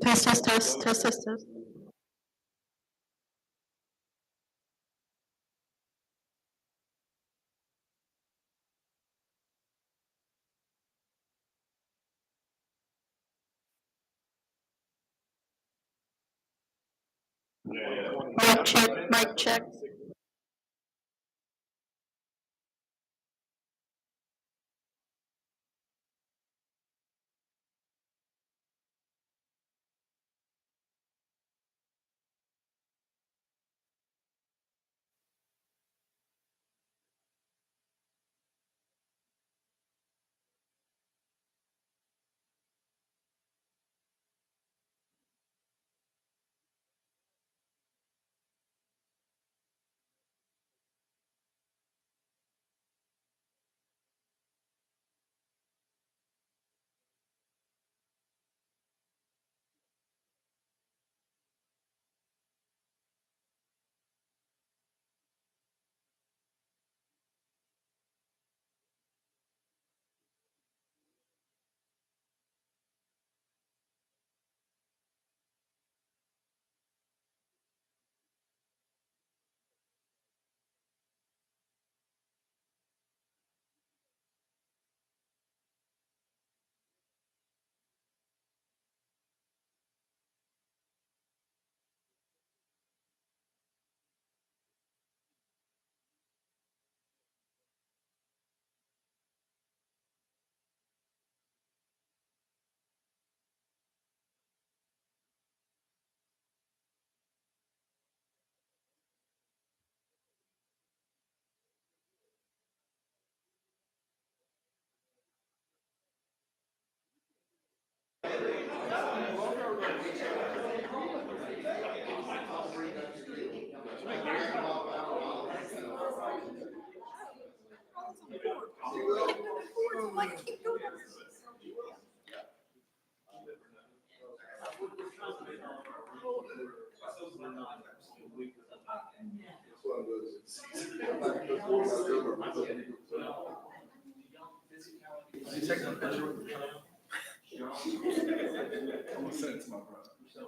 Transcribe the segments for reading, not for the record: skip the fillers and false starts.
Test, test, test, test, test, test. Mic check, mic check.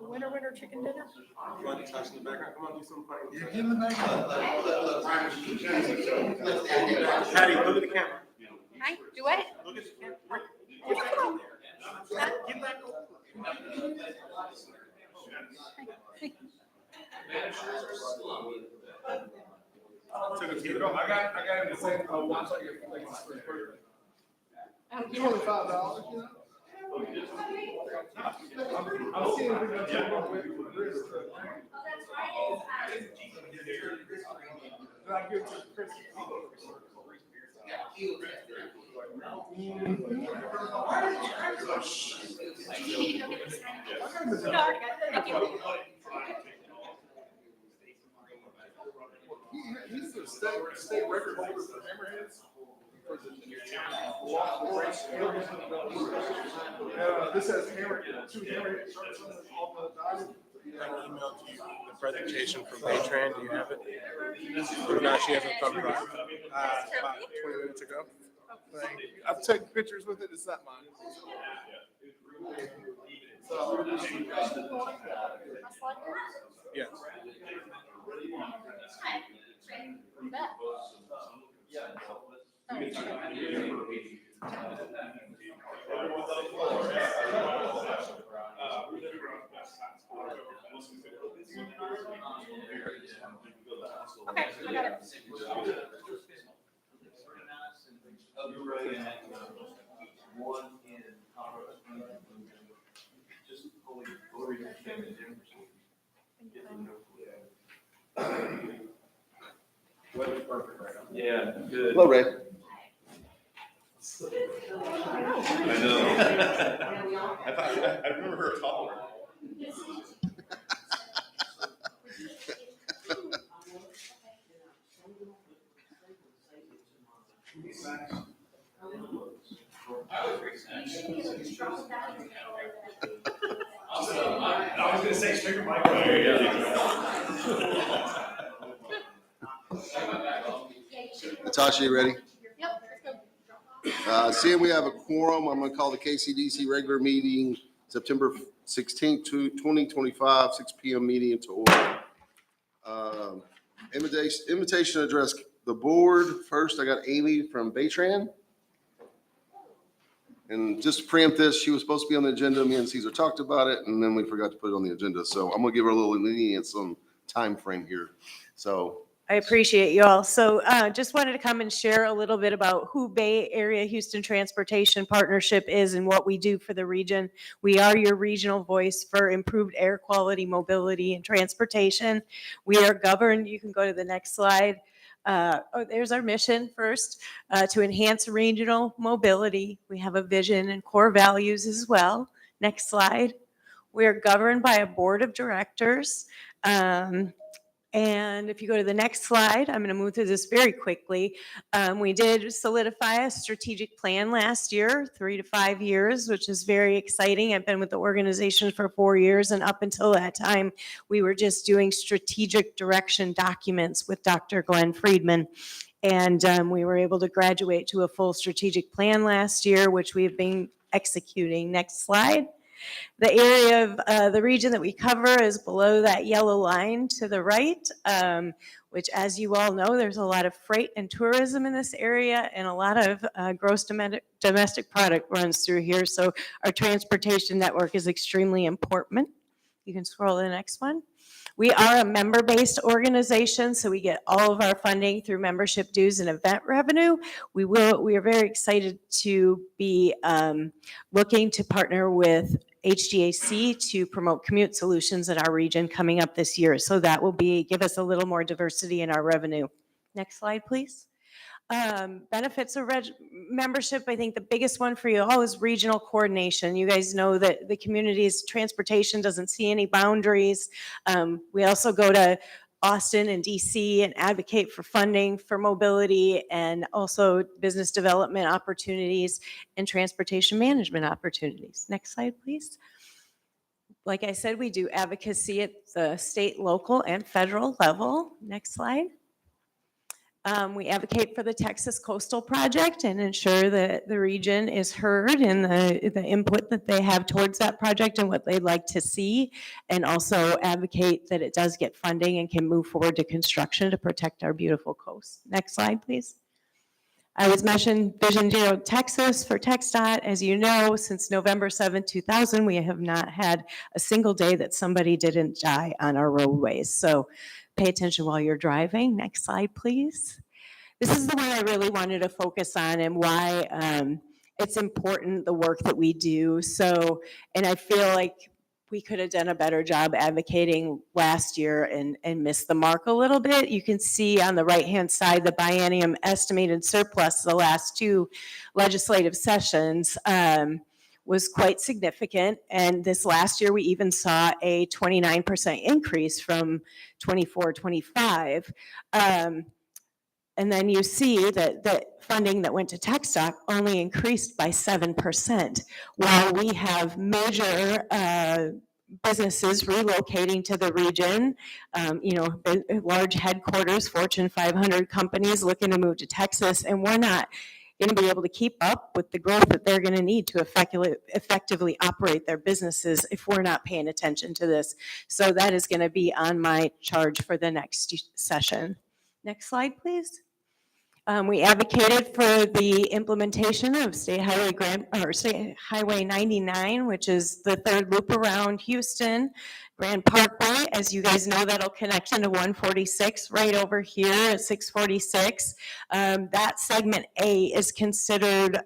Winner, winner, chicken dinner. Touch in the background. Come on, do some funny. Yeah, get in the background. Patty, look at the camera. Hi, do what? Look at the camera. Get back over. I got him to say, once I get like this for birthday. $25, you know? I'm seeing if we're gonna take one with for Chris. Then I give it to Chris. He's the state record holder for hammerheads. This has two hammerhead shirts on the bottom. I emailed you the presentation from Baytran. Do you have it? Or not? She hasn't come back. About 20 minutes ago. I've taken pictures with it. It's not mine. So, Yes. Okay, I got it. Yeah, good. hello, Ray. I know. I remember her taller. I was gonna say, trigger my. Natasha, you ready? Yep, let's go. Seeing we have a quorum, I'm going to call the KCDC regular meeting September 16th, 2025, 6 p.m. meeting into order. Invitation to address the board. First, I got Amy from Baytran. And just to preempt this, she was supposed to be on the agenda. Me and Caesar talked about it, and then we forgot to put it on the agenda. So I'm gonna give her a little lenience on time frame here. So I appreciate you all. So just wanted to come and share a little bit about who Bay Area Houston Transportation Partnership is and what we do for the region. We are your regional voice for improved air quality, mobility, and transportation. We are governed, you can go to the next slide. There's our mission first, to enhance regional mobility. We have a vision and core values as well. Next slide. We are governed by a board of directors. And if you go to the next slide, I'm going to move through this very quickly. We did solidify a strategic plan last year, 3 to 5 years, which is very exciting. I've been with the organization for 4 years, and up until that time, we were just doing strategic direction documents with Dr. Glenn Friedman. And we were able to graduate to a full strategic plan last year, which we've been executing. Next slide. The area of the region that we cover is below that yellow line to the right, which, as you all know, there's a lot of freight and tourism in this area, and a lot of gross domestic product runs through here. So our transportation network is extremely important. You can scroll to the next one. We are a member-based organization, so we get all of our funding through membership dues and event revenue. We are very excited to be looking to partner with HGAC to promote commute solutions in our region coming up this year. So that will give us a little more diversity in our revenue. Next slide, please. Benefits of membership, I think the biggest one for you all is regional coordination. You guys know that the community's transportation doesn't see any boundaries. We also go to Austin and DC and advocate for funding for mobility and also business development opportunities and transportation management opportunities. Next slide, please. Like I said, we do advocacy at the state, local, and federal level. Next slide. We advocate for the Texas Coastal Project and ensure that the region is heard in the input that they have towards that project and what they'd like to see, and also advocate that it does get funding and can move forward to construction to protect our beautiful coast. Next slide, please. I was mentioned Vision Zero Texas for TxDOT. As you know, since November 7, 2000, we have not had a single day that somebody didn't die on our roadways. So pay attention while you're driving. Next slide, please. This is the one I really wanted to focus on and why it's important, the work that we do. So, and I feel like we could have done a better job advocating last year and missed the mark a little bit. You can see on the right-hand side, the biennium estimated surplus the last 2 legislative sessions was quite significant. And this last year, we even saw a 29% increase from 24-25. And then you see that funding that went to TxDOT only increased by 7%, while we have major businesses relocating to the region, large headquarters, Fortune 500 companies looking to move to Texas, and we're not going to be able to keep up with the growth that they're going to need to effectively operate their businesses if we're not paying attention to this. So that is going to be on my charge for the next session. Next slide, please. We advocated for the implementation of State Highway 99, which is the third loop around Houston, Grand Parkway. As you guys know, that'll connect into 146 right over here at 646. That segment A is considered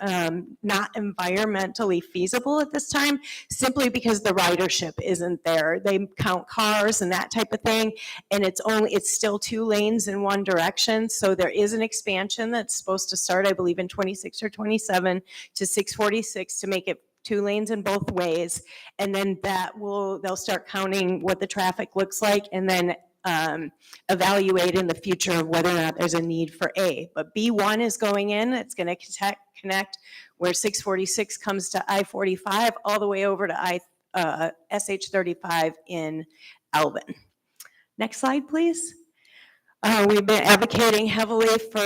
not environmentally feasible at this time, simply because the ridership isn't there. They count cars and that type of thing, and it's still 2 lanes in one direction. So there is an expansion that's supposed to start, I believe, in 26 or 27 to 646 to make it 2 lanes in both ways, and then they'll start counting what the traffic looks like, and then evaluate in the future of whether or not there's a need for A. But B1 is going in. It's going to connect where 646 comes to I-45 all the way over to SH35 in Alvin. Next slide, please. We've been advocating heavily for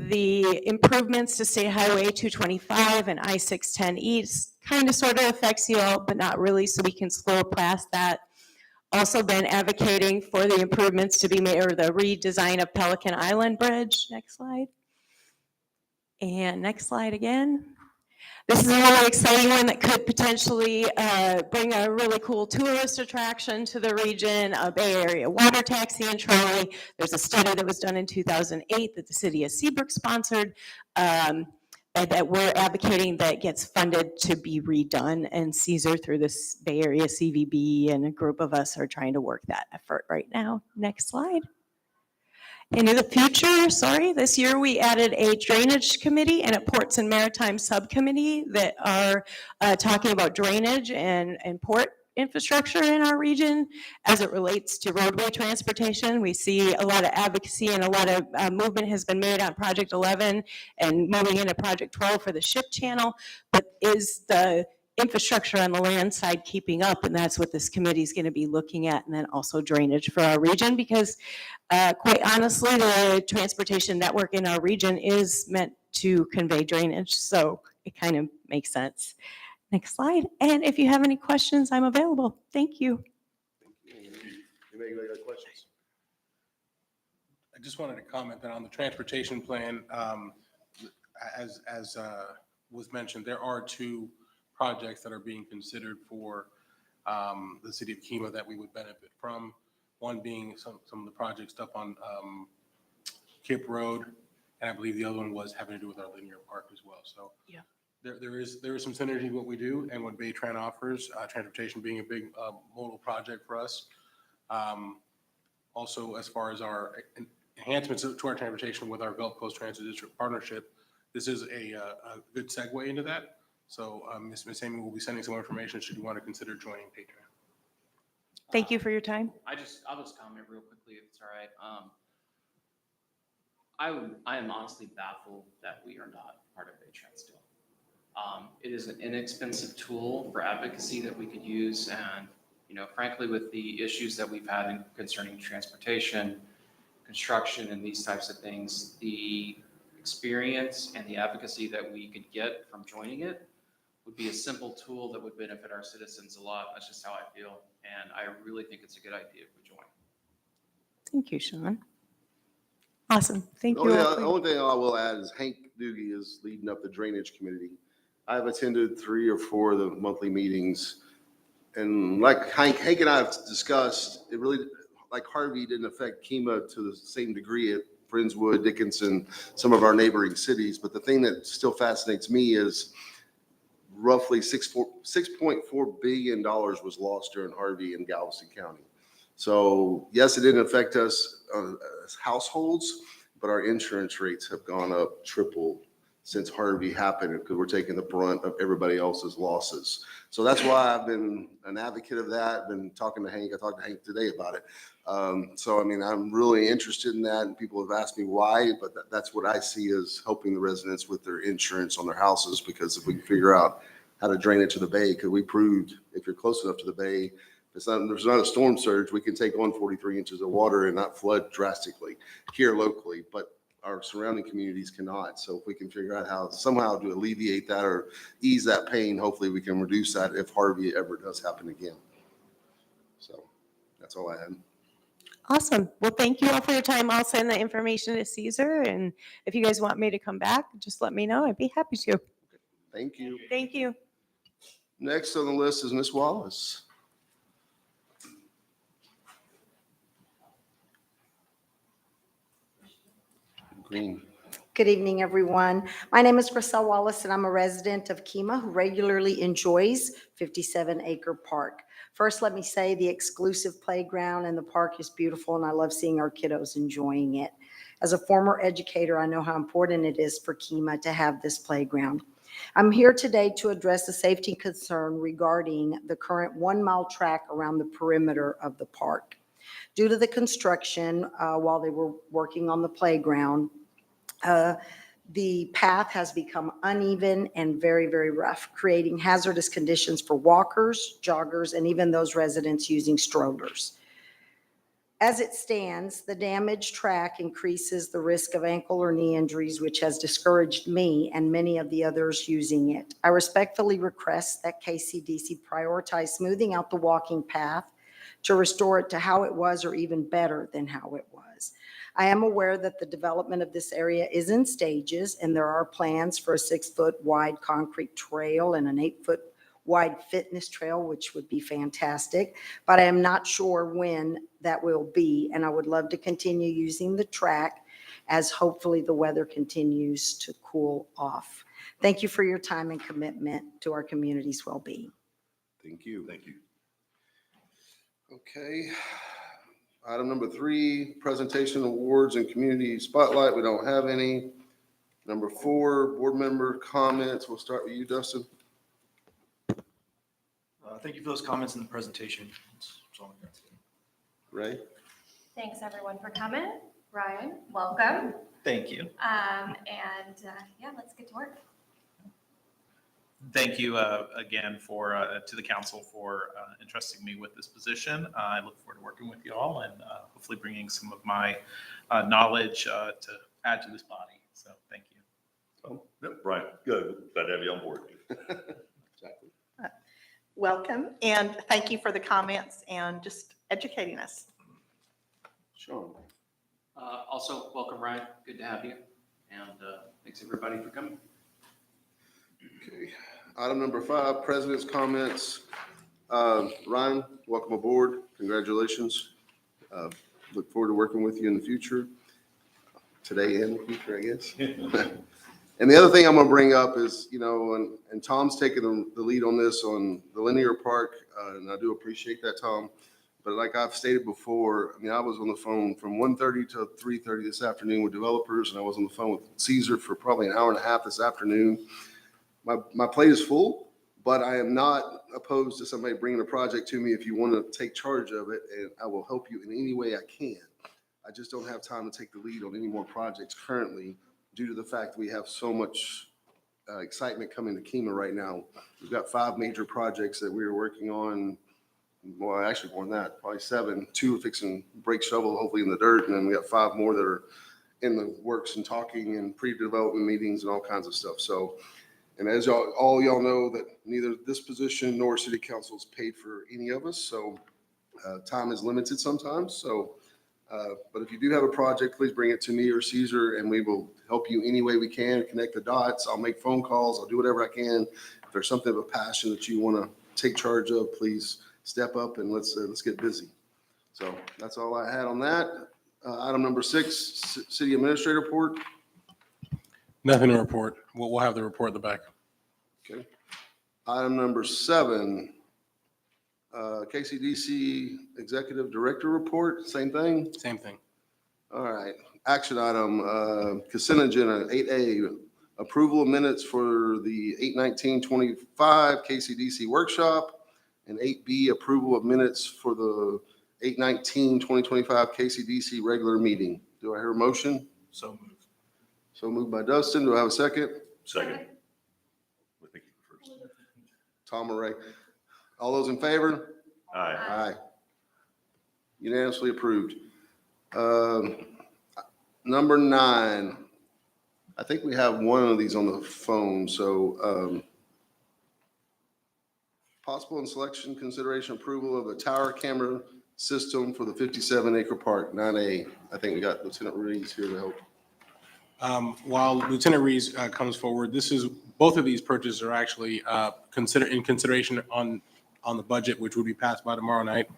the improvements to State Highway 225 and I-610 East. Kind of sort of affects you all, but not really, so we can slow past that. Also been advocating for the improvements to be made, or the redesign of Pelican Island Bridge. Next slide. And next slide again. This is a really exciting one that could potentially bring a really cool tourist attraction to the region, a Bay Area water taxi and trolley. There's a study that was done in 2008 that the city of Seabrook sponsored, and that we're advocating that gets funded to be redone. And Caesar, through this Bay Area CVB and a group of us, are trying to work that effort right now. Next slide. Into the future, this year we added a drainage committee and a ports and maritime subcommittee that are talking about drainage and port infrastructure in our region as it relates to roadway transportation. We see a lot of advocacy and a lot of movement has been made on Project 11 and moving into Project 12 for the ship channel, but is the infrastructure on the land side keeping up? And that's what this committee is going to be looking at, and then also drainage for our region, because quite honestly, the transportation network in our region is meant to convey drainage, so it kind of makes sense. Next slide. And if you have any questions, I'm available. Thank you. Anybody got questions? I just wanted to comment that on the transportation plan, as was mentioned, there are two projects that are being considered for the city of Kemah that we would benefit from. One being some of the projects up on Kip Road, and I believe the other one was having to do with our linear park as well. So yeah, there is some synergy in what we do and what Baytran offers, transportation being a big modal project for us. Also, as far as our enhancements to our transportation with our Gulf Coast Transit District partnership, this is a good segue into that. So Ms. Amy will be sending some more information should you want to consider joining Baytran. Thank you for your time. I'll just comment real quickly if it's all right. I am honestly baffled that we are not part of Baytran still. It is an inexpensive tool for advocacy that we could use, and frankly, with the issues that we've had concerning transportation, construction, and these types of things, the experience and the advocacy that we could get from joining it would be a simple tool that would benefit our citizens a lot. That's just how I feel. And I really think it's a good idea if we join. Thank you, Sean. Awesome. Thank you. The only thing I will add is Hank Doogie is leading up the drainage committee. I've attended 3 or 4 of the monthly meetings. And like Hank and I have discussed, it really, like Harvey, didn't affect Kemah to the same degree at Friendswood, Dickinson, some of our neighboring cities. But the thing that still fascinates me is roughly $6.4 billion was lost during Harvey in Galveston County. So yes, it didn't affect us as households, but our insurance rates have gone up triple since Harvey happened because we're taking the brunt of everybody else's losses. So that's why I've been an advocate of that. Been talking to Hank. I talked to Hank today about it. So, I mean, I'm really interested in that, and people have asked me why, but that's what I see as helping the residents with their insurance on their houses, because if we can figure out how to drain it to the bay, because we proved if you're close enough to the bay, there's not a storm surge, we can take on 43 inches of water and not flood drastically here locally, but our surrounding communities cannot. So if we can figure out how somehow to alleviate that or ease that pain, hopefully we can reduce that if Harvey ever does happen again. So that's all I had. Awesome. Well, thank you all for your time. I'll send the information to Caesar, and if you guys want me to come back, just let me know. I'd be happy to. Thank you. Thank you. Next on the list is Ms. Wallace. Green. Good evening, everyone. My name is Griselle Wallace, and I'm a resident of Kemah who regularly enjoys 57-acre park. First, let me say the exclusive playground in the park is beautiful, and I love seeing our kiddos enjoying it. As a former educator, I know how important it is for Kemah to have this playground. I'm here today to address a safety concern regarding the current 1-mile track around the perimeter of the park. Due to the construction, while they were working on the playground, the path has become uneven and very, very rough, creating hazardous conditions for walkers, joggers, and even those residents using strollers. As it stands, the damaged track increases the risk of ankle or knee injuries, which has discouraged me and many of the others using it. I respectfully request that KCDC prioritize smoothing out the walking path to restore it to how it was or even better than how it was. I am aware that the development of this area is in stages, and there are plans for a 6-foot wide concrete trail and an 8-foot wide fitness trail, which would be fantastic, but I am not sure when that will be, and I would love to continue using the track as hopefully the weather continues to cool off. Thank you for your time and commitment to our community's well-being. Thank you. Thank you. Okay. Item number 3, presentation awards and community spotlight. We don't have any. Number 4, board member comments. We'll start with you, Dustin. Thank you for those comments in the presentation. That's all I got to say. Ray? Thanks everyone for coming. Ryan, welcome. Thank you. Yeah, let's get to work. Thank you again to the council for entrusting me with this position. I look forward to working with you all and hopefully bringing some of my knowledge to add to this body. So thank you. Oh, yep, Brian, good. Glad to have you on board. Exactly. Welcome, and thank you for the comments and just educating us. Sean? Also, welcome, Ryan. Good to have you. And thanks everybody for coming. Okay. Item number 5, president's comments. Ryan, welcome aboard. Congratulations. Look forward to working with you in the future. Today and the future, I guess. And the other thing I'm going to bring up is, and Tom's taken the lead on this on the linear park, and I do appreciate that, Tom. But like I've stated before, I was on the phone from 1:30 to 3:30 this afternoon with developers, and I was on the phone with Caesar for probably an hour and a half this afternoon. My plate is full, but I am not opposed to somebody bringing a project to me if you want to take charge of it, and I will help you in any way I can. I just don't have time to take the lead on any more projects currently due to the fact that we have so much excitement coming to Kemah right now. We've got 5 major projects that we are working on. Well, actually more than that, probably 7. 2 are fixing break shovel, hopefully in the dirt, and then we got 5 more that are in the works and talking and pre-development meetings and all kinds of stuff. So, and as all y'all know, that neither this position nor city council is paid for any of us. So time is limited sometimes. So, but if you do have a project, please bring it to me or Caesar, and we will help you any way we can, connect the dots. I'll make phone calls. I'll do whatever I can. If there's something of a passion that you want to take charge of, please step up and let's get busy. So that's all I had on that. Item number 6, city administrator report. Nothing to report. We'll have the report in the back. Okay. Item number 7, KCDC executive director report. Same thing. Same thing. All right. Action item, consent agenda 8A, approval of minutes for the 8/19/25 KCDC workshop, and 8B, approval of minutes for the 8/19/2025 KCDC regular meeting. Do I hear a motion? So moved. So moved by Dustin. Do I have a second? Second. I think you first. Tom or Ray? All those in favor? Aye. Aye. Unanimously approved. Number 9, I think we have one of these on the phone, so possible and selection consideration approval of a tower camera system for the 57-acre park, 9A. I think we got Lieutenant Reeves here to help. While Lieutenant Reeves comes forward, both of these purchases are actually in consideration on the budget, which will be passed by tomorrow night.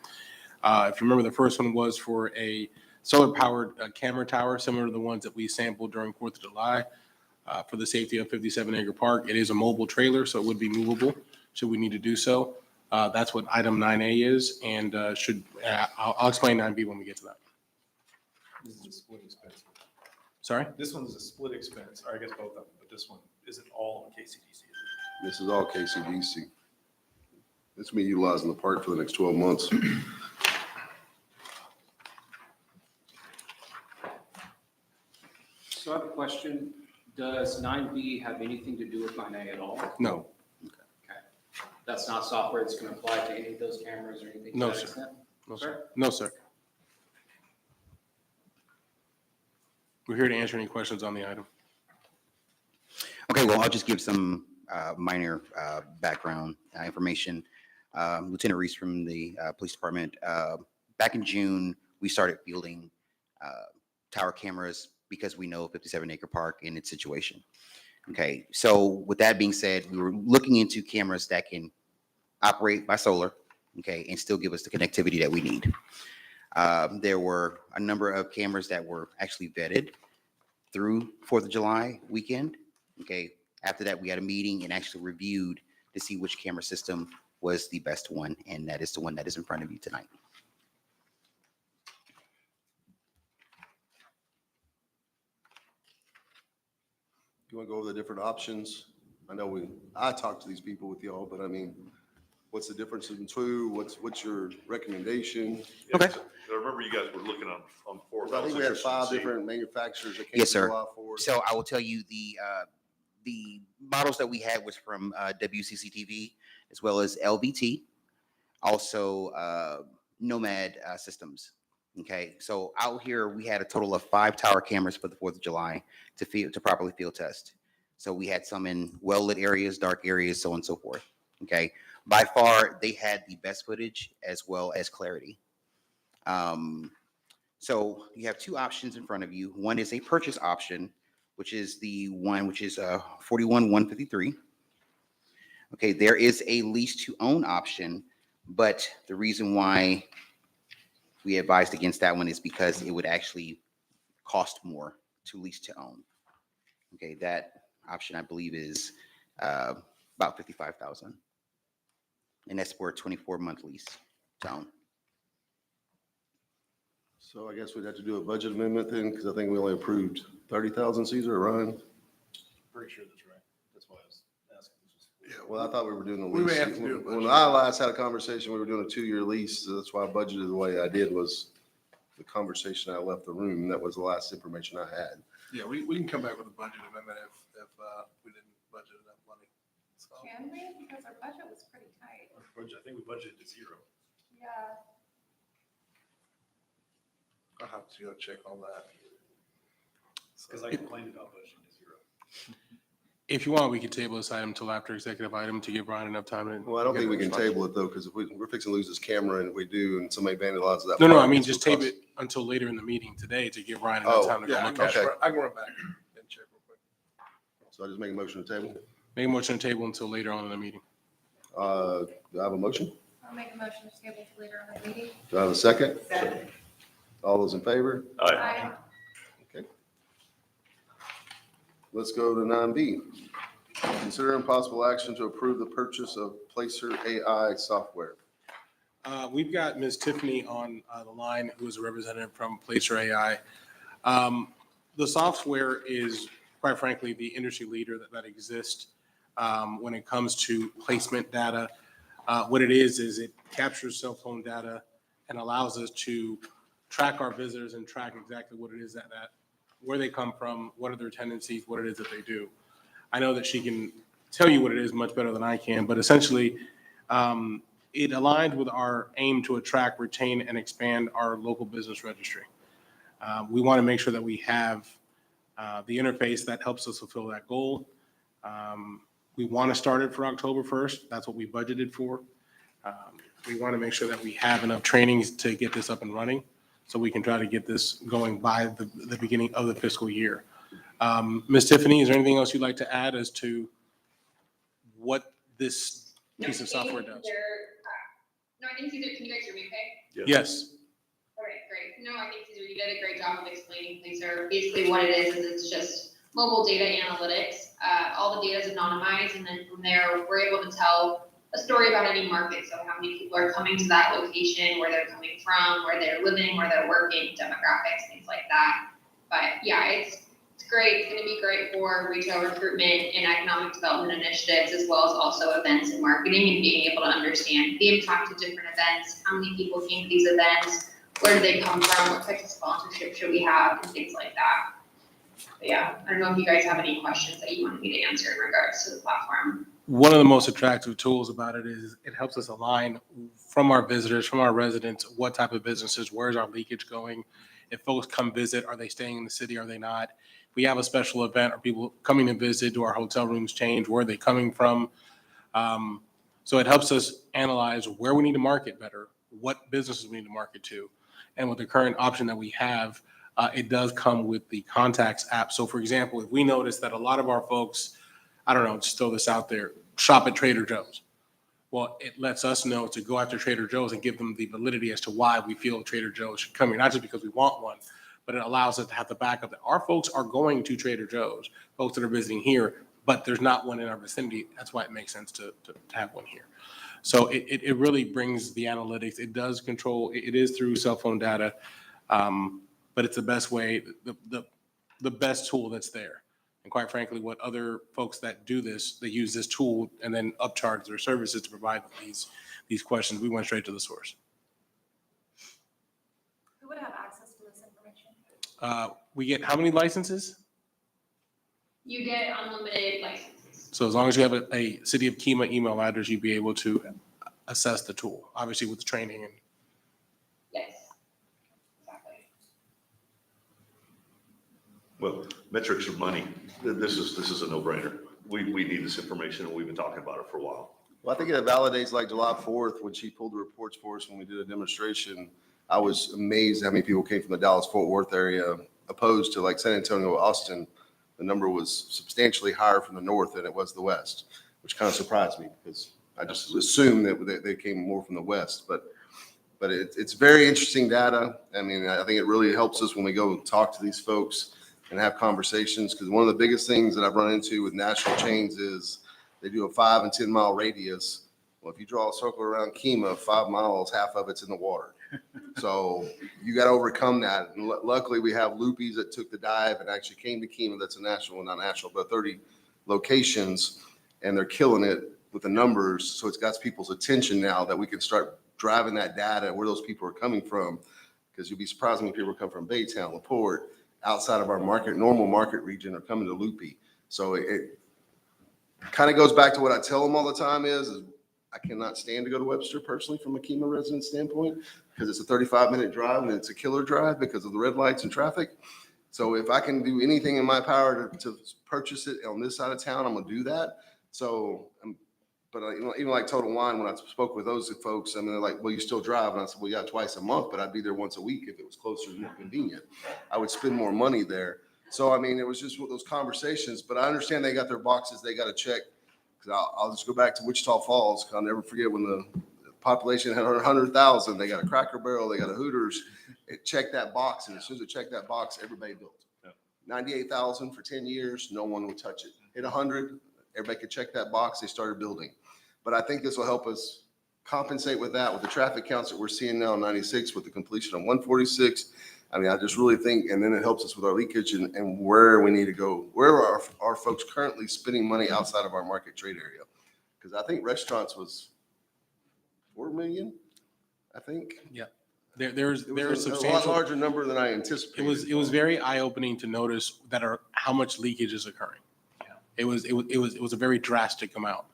If you remember, the first one was for a solar-powered camera tower, similar to the ones that we sampled during 4th of July for the safety of 57-acre park. It is a mobile trailer, so it would be movable should we need to do so. That's what item 9A is, and I'll explain 9B when we get to that. This is a split expense. Sorry? This one is a split expense, or I guess both of them, but this one isn't all on KCDC. This is all KCDC. It's me utilizing the park for the next 12 months. So I have a question. Does 9B have anything to do with 9A at all? No. Okay. That's not software that's going to apply to any of those cameras or anything? to No, that sir. extent? No, sir. No, sir. We're here to answer any questions on the item. Okay, well, I'll just give some minor background information. Lieutenant Reese from the Police Department. Back in June, we started fielding tower cameras because we know 57 Acre Park and its situation. Okay, so with that being said, we were looking into cameras that can operate by solar, okay, and still give us the connectivity that we need. There were a number of cameras that were actually vetted through 4th of July weekend. Okay, after that, we had a meeting and actually reviewed to see which camera system was the best one, and that is the one that is in front of you tonight. You want to go over the different options? I know I talked to these people with y'all, but I mean, what's the difference in two? What's your recommendation? Okay. So I remember you guys were looking on four. I think we had 5 different manufacturers that came Yes, to sir. July 4th. So I will tell you the models that we had was from WCCTV as well as LVT, also Nomad Systems. Okay, so out here we had a total of 5 tower cameras for the 4th of July to properly field test. So we had some in well-lit areas, dark areas, so on and so forth. Okay, by far they had the best footage as well as clarity. So you have 2 options in front of you. One is a purchase option, which is the one which is 41,153. Okay, there is a lease to own option, but the reason why we advised against that one is because it would actually cost more to lease to own. Okay, that option I believe is about $55,000, and that's for a 24-month lease to own. So I guess we'd have to do a budget amendment then, because I think we only approved 30,000, Caesar, Ryan? Pretty sure that's right. That's why I was asking. Yeah, well, I thought we were doing a We lease. may have to do a When budget. I last had a conversation, we were doing a 2-year lease, so that's why I budgeted the way I did was the conversation I left the room, and that was the last information I had. Yeah, we can come back with a budget amendment if we didn't budget enough money. So, Can we? Because our budget was pretty tight. I think we budgeted to 0. Yeah. I'll have to go check on that. Because I complained about budgeting to 0. If you want, we could table this item until after executive item to give Brian enough time. Well, I don't think we can table it though, because if we're fixing to lose this camera, and if we do, and somebody vandalizes that. No, park, I mean, it's just gonna table cost- it until later in the meeting today to give Brian enough Oh, time to go Yeah, look at it. Okay. I can run back and check real quick. So I just make a motion to table. Make a motion to table until later on in the meeting. Do I have a motion? I'll make a motion to table for later on the meeting. Do I have a second? All those in favor? All right. Aye. Okay. Let's go to 9B. Consider impossible action to approve the purchase of Placer AI software. We've got Ms. Tiffany on the line, who is a representative from Placer AI. The software is, quite frankly, the industry leader that exists when it comes to placement data. What it is it captures cell phone data and allows us to track our visitors and track exactly what it is that where they come from, what are their tendencies, what it is that they do. I know that she can tell you what it is much better than I can, but essentially, it aligned with our aim to attract, retain, and expand our local business registry. We want to make sure that we have the interface that helps us fulfill that goal. We want to start it for October 1st. That's what we budgeted for. We want to make sure that we have enough trainings to get this up and running, so we can try to get this going by the beginning of the fiscal year. Ms. Tiffany, is there anything else you'd like to add as to what this piece of software does? No, I think Caesar, can you guys hear me okay? Yes. All right, great. No, I think Caesar, you did a great job of explaining Placer. Basically what it is it's just mobile data analytics. All the data is anonymized, and then from there, we're able to tell a story about any market. So how many people are coming to that location, where they're coming from, where they're living, where they're working, demographics, things like that. But yeah, it's great. It's going to be great for retail recruitment and economic development initiatives, as well as also events and marketing, and being able to understand the impact of different events, how many people came to these events, where do they come from, what types of sponsorship should we have, and things like that. But yeah, I don't know if you guys have any questions that you wanted me to answer in regards to the platform. One of the most attractive tools about it is it helps us align from our visitors, from our residents, what type of businesses, where's our leakage going, If folks come visit, are they staying in the city? Are they not? If we have a special event, are people coming to visit? Do our hotel rooms change? Where are they coming from? So it helps us analyze where we need to market better, what businesses we need to market to. And with the current option that we have, it does come with the contacts app. So for example, if we notice that a lot of our folks, I don't know, just throw this out there, shop at Trader Joe's. Well, it lets us know to go after Trader Joe's and give them the validity as to why we feel Trader Joe's should come here, not just because we want one, but it allows us to have the backup that our folks are going to Trader Joe's, folks that are visiting here, but there's not one in our vicinity. That's why it makes sense to have one here. So it really brings the analytics. It does control, it is through cell phone data, but it's the best way, the best tool that's there. And quite frankly, what other folks that do this, they use this tool and then upcharge their services to provide these questions. We went straight to the source. Who would have access to this information? We get how many licenses? You get unlimited licenses. So as long as you have a City of Kemah email address, you'd be able to assess the tool, obviously with the training. And Yes. Exactly. Well, metrics are money. This is a no-brainer. We need this information, and we've been talking about it for a while. Well, I think it validates like July 4th when she pulled the reports for us when we did a demonstration. I was amazed how many people came from the Dallas-Fort Worth area opposed to like San Antonio, Austin. The number was substantially higher from the north than it was the west, which kind of surprised me because I just assumed that they came more from the west. But it's very interesting data. I mean, I think it really helps us when we go talk to these folks and have conversations, because one of the biggest things that I've run into with national chains is they do a 5 and 10 mile radius. Well, if you draw a circle around Kemah, 5 miles, half of it's in the water. So you got to overcome that. And luckily, we have Loopies that took the dive and actually came to Kemah. That's a national, not national, but 30 locations, and they're killing it with the numbers. So it's got people's attention now that we can start driving that data where those people are coming from, because you'll be surprised when people come from Baytown, LaPorte, outside of our normal market region are coming to Loopy. So it kind of goes back to what I tell them all the time is I cannot stand to go to Webster personally from a Kemah resident standpoint, because it's a 35-minute drive and it's a killer drive because of the red lights and traffic. So if I can do anything in my power to purchase it on this side of town, I'm going to do that. So, but even like Total Wine, when I spoke with those folks, I mean, they're like, well, you still drive? And I said, well, yeah, twice a month, but I'd be there once a week if it was closer and more convenient. I would spend more money there. So, I mean, it was just those conversations, but I understand they got their boxes they got to check. I'll just go back to Wichita Falls. I'll never forget when the population had 100,000. They got a Cracker Barrel, they got a Hooters. It checked that box, and as soon as it checked that box, everybody built. 98,000 for 10 years, no one would touch it. Hit 100, everybody could check that box. They started building. But I think this will help us compensate with that, with the traffic counts that we're seeing now in 96, with the completion of 146. I mean, I just really think, and then it helps us with our leakage and where we need to go. Where are our folks currently spending money outside of our market trade area? Because I think restaurants was 4 million, I think. Yeah, there's a substantial. lot larger number than I anticipated. It was very eye-opening to notice how much leakage is occurring. Yeah. It was a very drastic amount,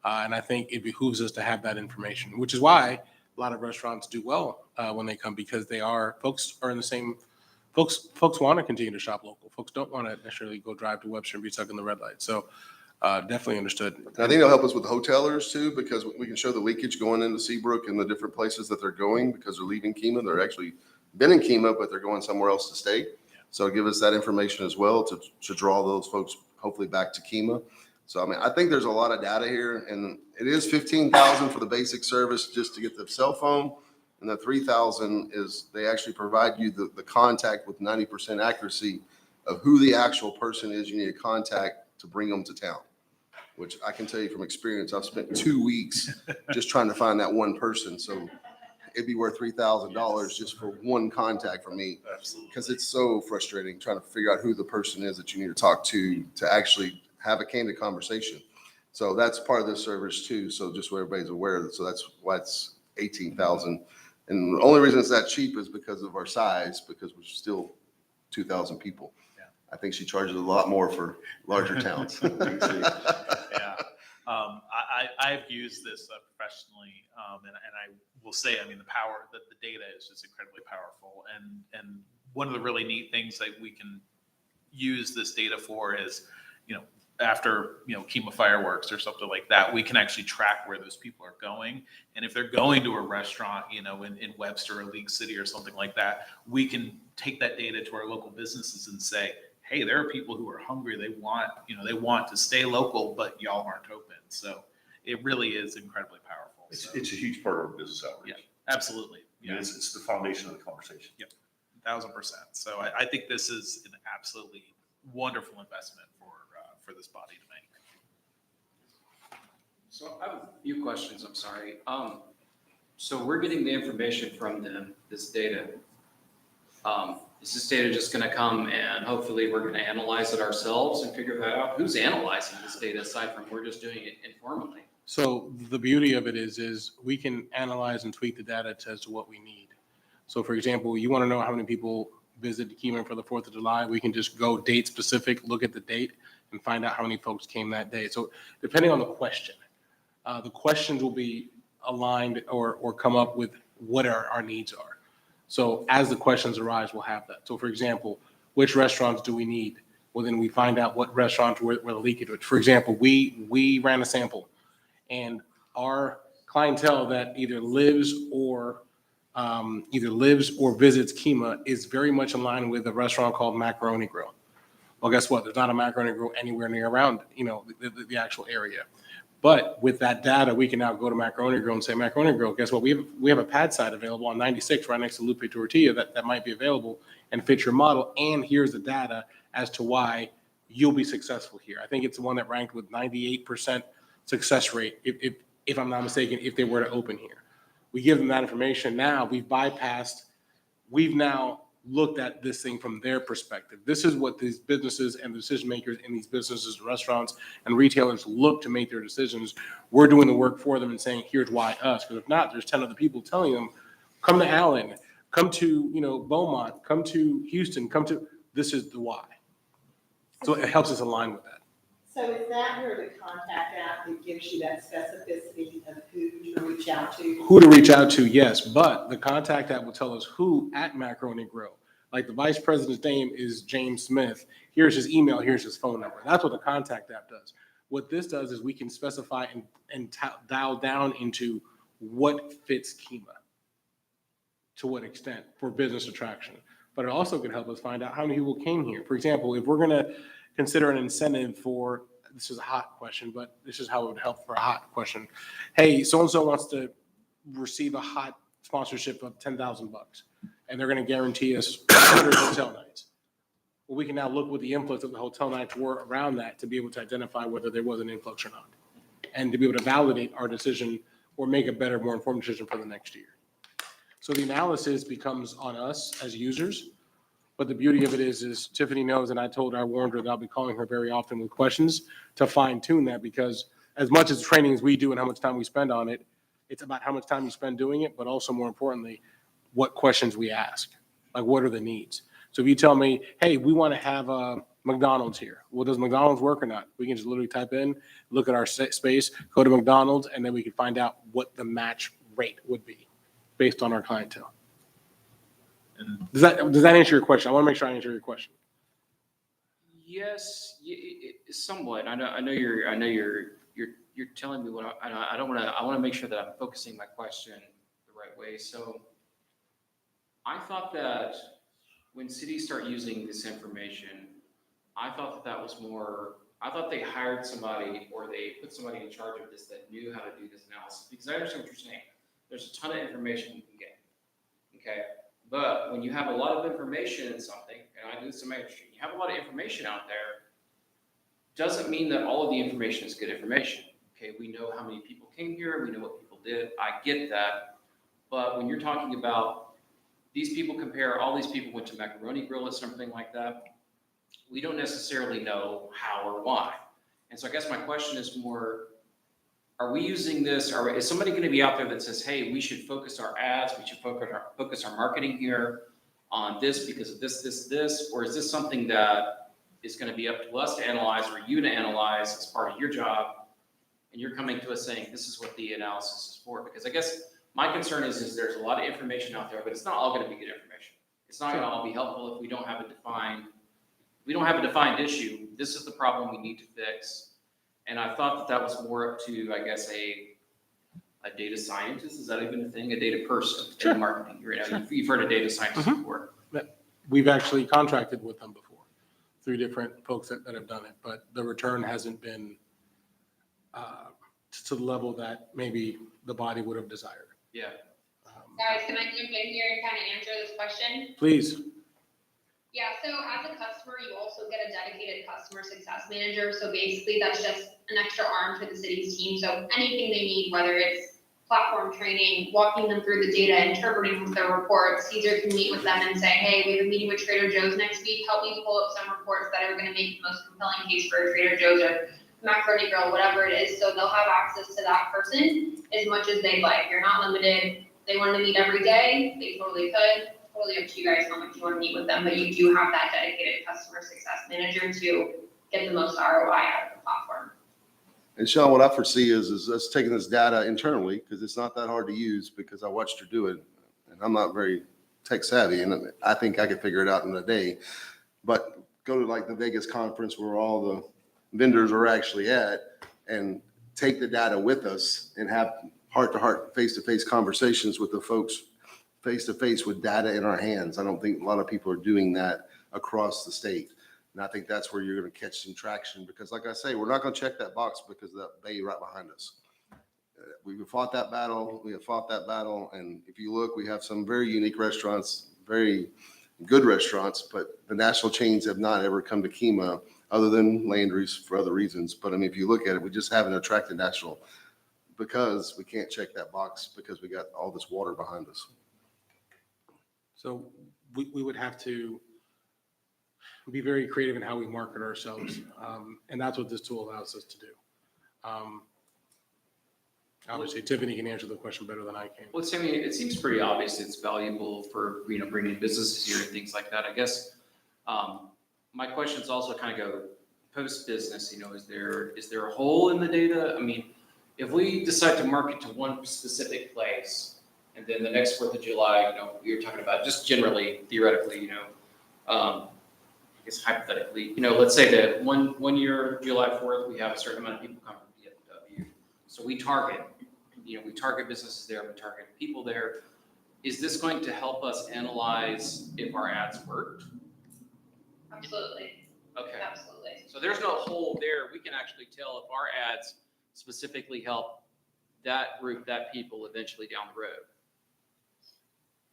and I think it behooves us to have that information, which is why a lot of restaurants do well when they come, because folks are in the same. Folks want to continue to shop local. Folks don't want to necessarily go drive to Webster and be stuck in the red light. So definitely understood. And I think it'll help us with the hotelers too, because we can show the leakage going into Seabrook and the different places that they're going, because they're leaving Kemah. They're actually been in Kemah, but they're going somewhere else to stay. So give us that information as well to draw those folks hopefully back to Kemah. So, I mean, I think there's a lot of data here, and it is $15,000 for the basic service just to get the cell phone. And the $3,000 is they actually provide you the contact with 90% accuracy of who the actual person is you need to contact to bring them to town, which I can tell you from experience, I've spent 2 weeks just trying to find that one person. So it'd be worth $3,000 just for one contact from me, because it's so frustrating trying to figure out who the person is that you need to talk to actually have a candid conversation. So that's part of this service too. So just so everybody's aware, so that's why it's $18,000. And the only reason it's that cheap is because of our size, because we're still 2,000 people. Yeah. I think she charges a lot more for larger towns. Yeah. I've used this professionally, and I will say, I mean, the data is just incredibly powerful. And one of the really neat things that we can use this data for is, after, Kima fireworks or something like that, we can actually track where those people are going. And if they're going to a restaurant, in Webster or League City or something like that, we can take that data to our local businesses and say, hey, there are people who are hungry. They want to stay local, but y'all aren't open. So it really is incredibly powerful. It's, So, it's a huge part of our business outreach. yeah, absolutely. I mean, it's the foundation of the conversation. Yep. 1,000%. So I think this is an absolutely wonderful investment for this body to make. So I have a few questions, I'm sorry. So we're getting the information from them, this data. Is this data just gonna come and hopefully we're gonna analyze it ourselves and figure that out? Who's analyzing this data aside from we're just doing it informally? So the beauty of it is we can analyze and tweak the data as to what we need. So for example, you want to know how many people visited Kima for the 4th of July, we can just go date specific, look at the date and find out how many folks came that day. So depending on the questions will be aligned or come up with what our needs are. So as the questions arise, we'll have that. So for example, which restaurants do we need? Well, then we find out what restaurants were the leakage. For example, we ran a sample and our clientele that either lives or visits Kima is very much in line with a restaurant called Macaroni Grill. Well, guess what? There's not a Macaroni Grill anywhere near around, the actual area. But with that data, we can now go to Macaroni Grill and say, Macaroni Grill, guess what? We have a pad site available on 96 right next to Lupe Tortilla that might be available and fit your model. And here's the data as to why you'll be successful here. I think it's the one that ranked with 98% success rate, if I'm not mistaken, if they were to open here. We give them that information. Now we've now looked at this thing from their perspective. This is what these businesses and the decision makers in these businesses, restaurants and retailers look to make their decisions. We're doing the work for them and saying, here's why us. Because if not, there's 10 other people telling them, come to Allen, come to Beaumont, come to Houston, this is the why. So it helps us align with that. So is that where the contact app that gives you that specificity of who to reach out to? Who to reach out to, yes, but the contact app will tell us who at Macaroni Grill. Like the vice president's name is James Smith. Here's his email, here's his phone number. That's what the contact app does. What this does is we can specify and dial down into what fits Kima, to what extent for business attraction. But it also could help us find out how many people came here. For example, if we're gonna consider an incentive for, this is a hot question, but this is how it would help for a hot question. Hey, so-and-so wants to receive a hot sponsorship of $10,000 and they're going to guarantee us 100 hotel nights. Well, we can now look what the influx of the hotel nights were around that to be able to identify whether there was an influx or not and to be able to validate our decision or make a better, more informed decision for the next year. So the analysis becomes on us as users. But the beauty of it is Tiffany knows, and I told her, I warned her that I'll be calling her very often with questions to fine tune that, because as much as training as we do and how much time we spend on it, it's about how much time you spend doing it, but also more importantly, what questions we ask. Like, what are the needs? So if you tell me, hey, we want to have a McDonald's here. Well, does McDonald's work or not? We can just literally type in, look at our space, go to McDonald's, and then we can find out what the match rate would be based on our clientele. And Does that answer your question? I want to make sure I answer your question. Yes, somewhat. I know you're telling me what I don't want to. I want to make sure that I'm focusing my question the right way. So I thought that when cities start using this information, I thought that was more. I thought they hired somebody or they put somebody in charge of this that knew how to do this analysis, because I understand what you're saying. There's a ton of information you can get. Okay. But when you have a lot of information in something, and I do this in my industry, you have a lot of information out there, doesn't mean that all of the information is good information. Okay, we know how many people came here, we know what people did, I get that. But when you're talking about these people compare, all these people went to Macaroni Grill or something like that, we don't necessarily know how or why. And so I guess my question is more, are we using this, or is somebody going to be out there that says, hey, we should focus our ads, we should focus our marketing here on this because of this, or is this something that is going to be up to us to analyze or you to analyze as part of your job, and you're coming to us saying this is what the analysis is for? Because I guess my concern is there's a lot of information out there, but it's not all going to be good information. it's not gonna all be helpful if we don't have a defined issue. This is the problem we need to fix. And I thought that was more up to, I guess, a data scientist, is that even a thing? A data person in marketing, you've heard of data scientists before. We've actually contracted with them before, 3 different folks that have done it, but the return hasn't been to the level that maybe the body would have desired. Yeah. Guys, can I jump in here and kind of answer this question? Please. Yeah, so as a customer, you also get a dedicated customer success manager. So basically that's just an extra arm for the city's team. So anything they need, whether it's platform training, walking them through the data, interpreting their reports, Caesar can meet with them and say, hey, we have a meeting with Trader Joe's next week. Help me pull up some reports that are going to make the most compelling case for Trader Joe's or Macaroni Grill, whatever it is. So they'll have access to that person as much as they'd like. You're not limited. They wanted to meet every day. They totally could. Totally up to you guys how much you want to meet with them, but you do have that dedicated customer success manager to get the most ROI out of the platform. And Sean, what I foresee is us taking this data internally, because it's not that hard to use, because I watched her do it, and I'm not very tech savvy, and I think I could figure it out in a day. But go to like the Vegas conference where all the vendors are actually at, and take the data with us and have heart-to-heart, face-to-face conversations with the folks face-to-face with data in our hands. I don't think a lot of people are doing that across the state. And I think that's where you're going to catch some traction, because like I say, we're not going to check that box because of that bay right behind us. We've fought that battle. We have fought that battle. And if you look, we have some very unique restaurants, very good restaurants, but the national chains have not ever come to Kemah other than Landry's for other reasons. But I mean, if you look at it, we just haven't attracted national because we can't check that box because we got all this water behind us. So we would have to be very creative in how we market ourselves. And that's what this tool allows us to do. Obviously, Tiffany can answer the question better than I can. Well, I mean, it seems pretty obvious it's valuable for, bringing businesses here and things like that. I guess my questions also kind of go post-business, is there a hole in the data? I mean, if we decide to market to one specific place, and then the next 4th of July, we were talking about just generally, theoretically, I guess hypothetically, let's say that one year, July 4th, we have a certain amount of people come from DFW. So we target businesses there, we target people there. Is this going to help us analyze if our ads worked? Absolutely. Okay. Absolutely. So there's no hole there. We can actually tell if our ads specifically help that group, that people eventually down the road.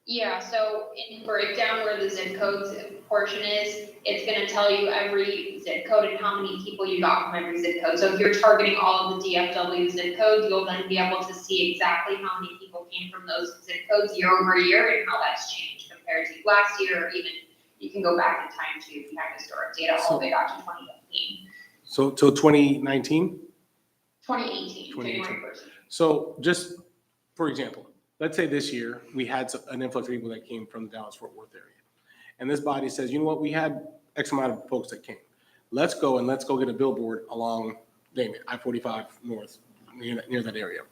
Yeah, so in breakdown where the zip codes portion is, it's gonna tell you every zip code and how many people you got from every zip code. So if you're targeting all of the DFW zip codes, you'll then be able to see exactly how many people came from those zip codes year over year and how that's changed compared to last year, or even you can go back in time to, if you have historic data all the way back to 2015. So till 2019? 2018, January 1st. So just for example, let's say this year we had an influx of people that came from the Dallas-Fort Worth area. And this body says, you know what, we had X amount of folks that came. Let's go get a billboard along, name it, I-45 North, near that area.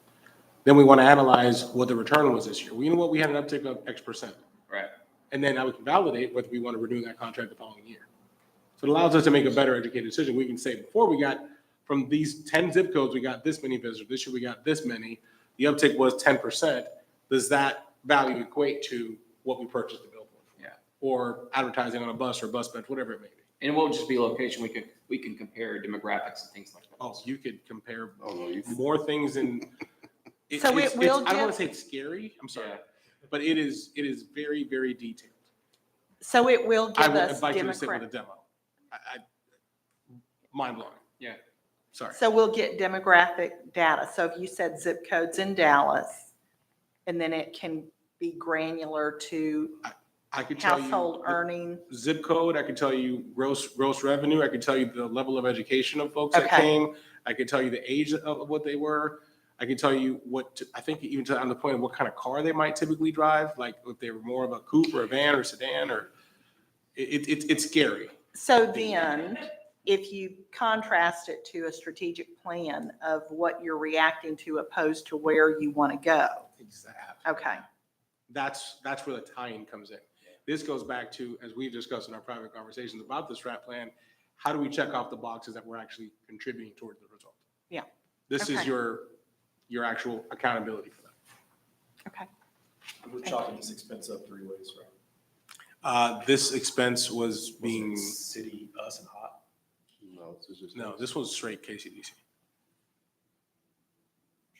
Then we want to analyze what the return was this year. Well, you know what, we had an uptick of X%. Right. And then now we can validate whether we want to renew that contract the following year. So it allows us to make a better educated decision. We can say, before we got from these 10 zip codes, we got this many visitors. This year we got this many. The uptick was 10%. Does that value equate to what we purchased the billboard for? Yeah. Or advertising on a bus or bus bench, whatever it may be. And it won't just be location. We can compare demographics and things like that. Oh, you could compare Oh, more things in. So it will I don't want give- to say it's scary. I'm sorry. Yeah. But it is very, very detailed. So it will I give would us invite you to sit with a demographic. demo. Mind blowing. Yeah. Sorry. So we'll get demographic data. So if you said zip codes in Dallas, and then it can be granular to I could tell you household the earning. zip code. I could tell you gross revenue. I could tell you the level of education of folks that Okay. came. I could tell you the age of what they were. I can tell you I think even on the point of what kind of car they might typically drive, like if they were more of a coupe or a van or sedan, or it's scary. So then, if you contrast it to a strategic plan of what you're reacting to opposed to where you want to go. Exactly. Okay. That's where the tie-in comes in. This goes back to, as we've discussed in our private conversations about the strat plan, how do we check off the boxes that we're actually contributing towards the result? Yeah. This is Okay. your actual accountability for that. Okay. We're chalking this expense up three ways, right? This expense was Was being, it city, us, and hot? No, this is just. no, this was straight KCDC.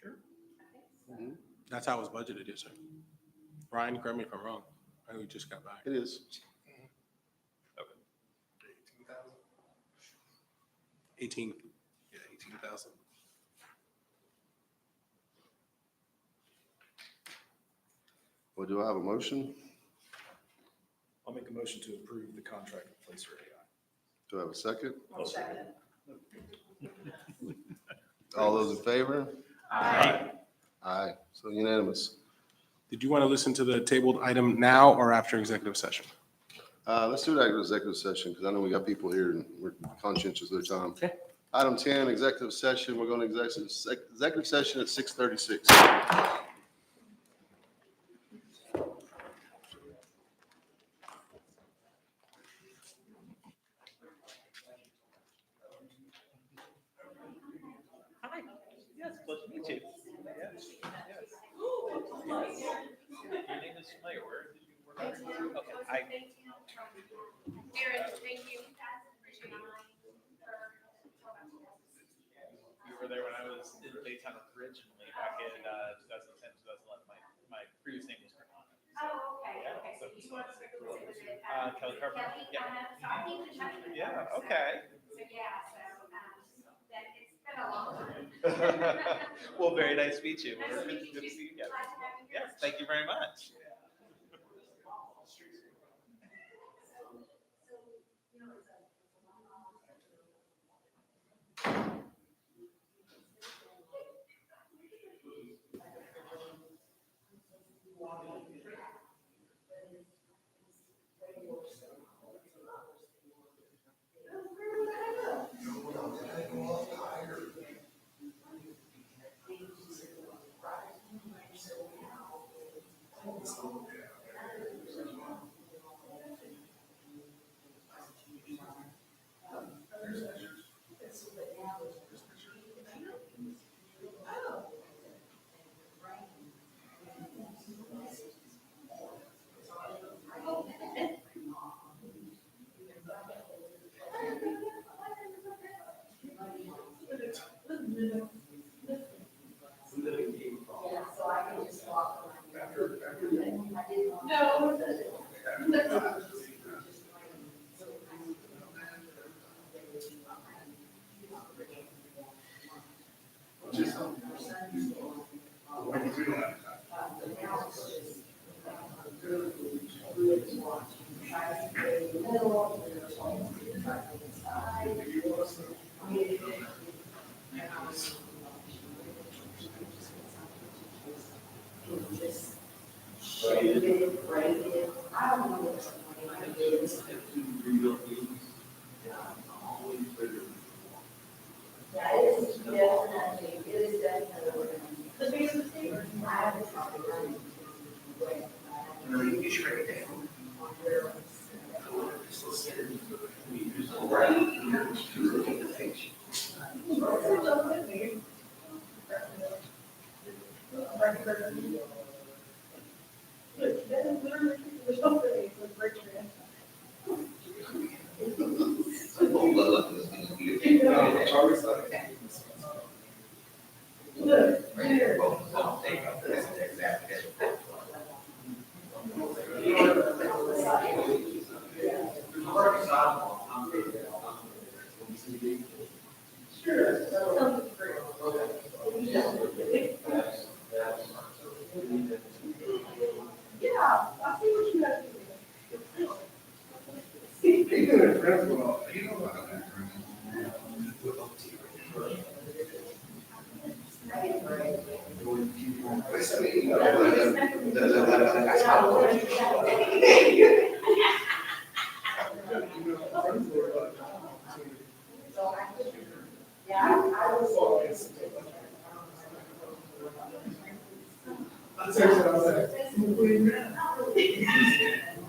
Sure. Mhm. That's how it was budgeted, yes, sir. Ryan, correct me if I'm wrong. I know we just got back. It is. 18, yeah, 18,000. Well, do I have a motion? I'll make a motion to approve the contract with Placer AI. Do I have a second? I'll second. All those in favor? Aye. Aye, so unanimous. Did you want to listen to the tabled item now or after executive session? Let's do it after executive session, because I know we got people here and we're conscientious of their time. Okay. Item 10, executive session. We're going to executive session at 6:36. Hi, yes, pleasure to meet you. Yes, yes. Your name is familiar, where did you work? Okay, Aaron, thank you. you were there when I was in Baytown originally, back in 2010, 2011. My previous name was Fernando. Oh, okay, Yeah, okay, so so- you want to circle with it? Kelly Carpenter, yeah. So I think the check. Yeah, okay. So, yeah, so, that, it's been a long time. Well, very nice to meet you. Nice to meet you Good to too. see you again. Glad to have you here. Yes, thank you very much.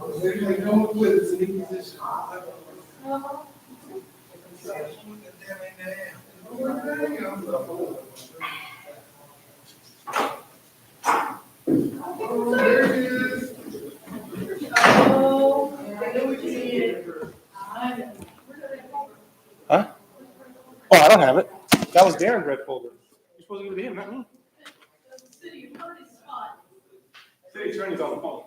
Huh? Oh, I don't have it. That was Darren's red folder. You're supposed to give it to him, not me. City attorney's on the phone.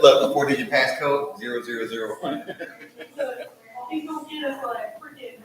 Look, the 4-digit passcode, 0001. He's gonna get us like freaking.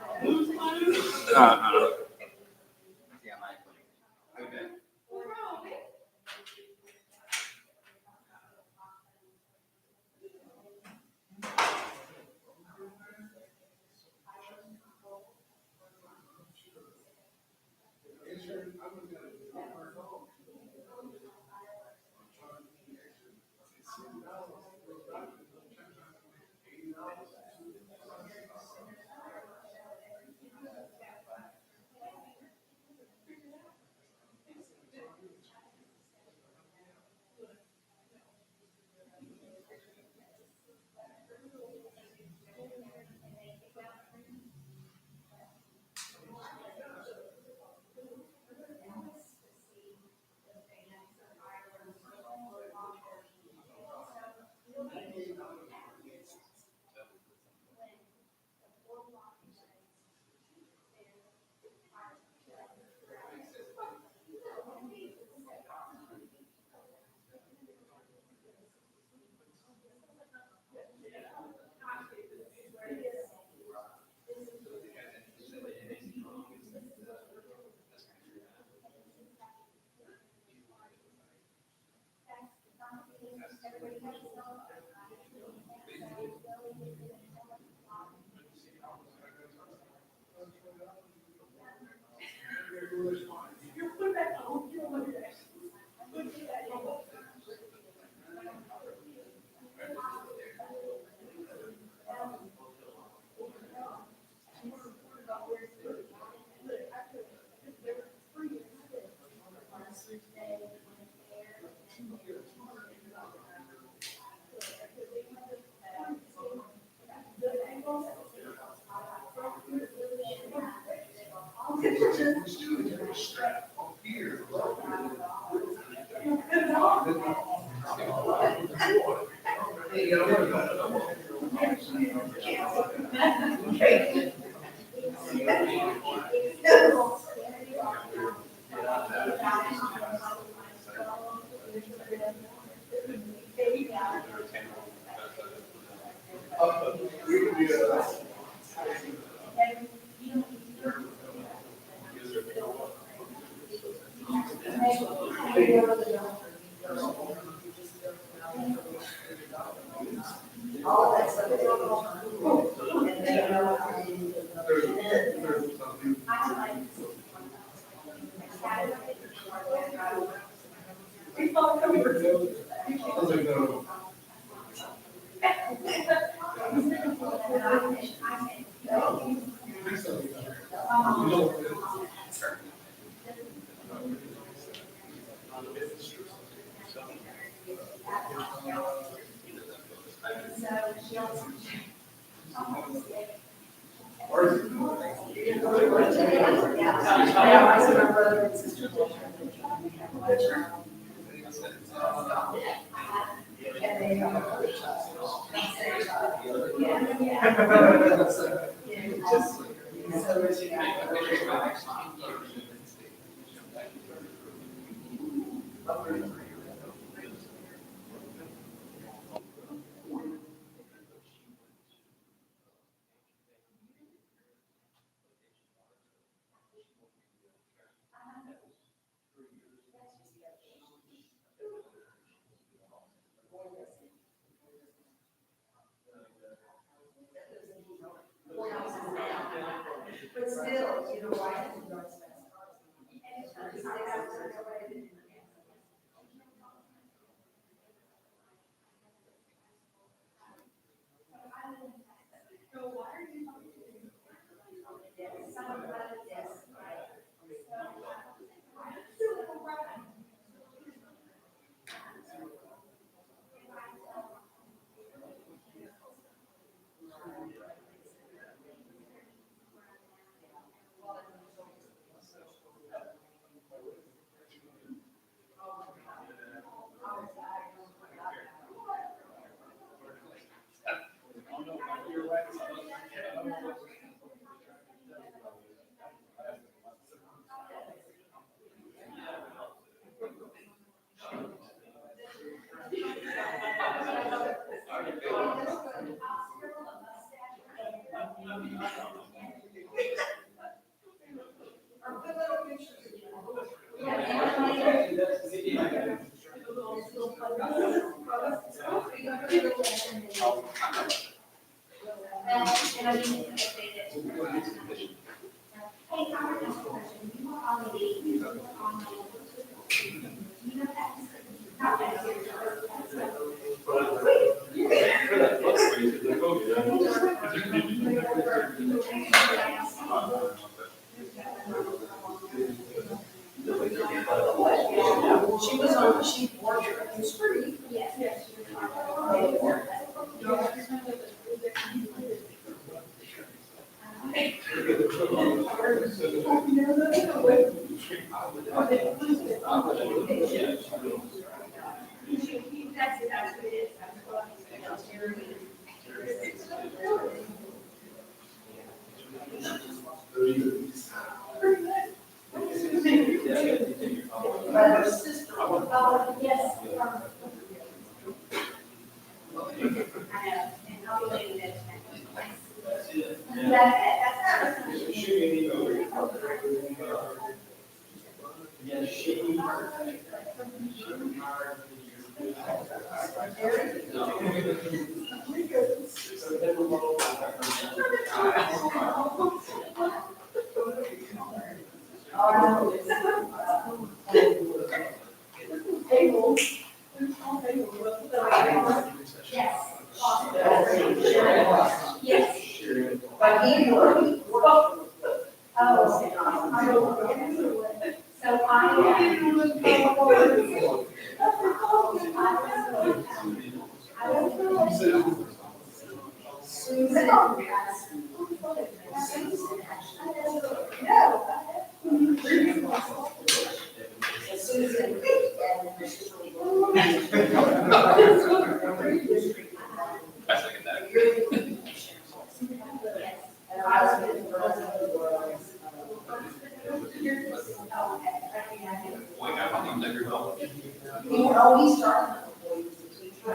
Oh, he started before he was a teacher.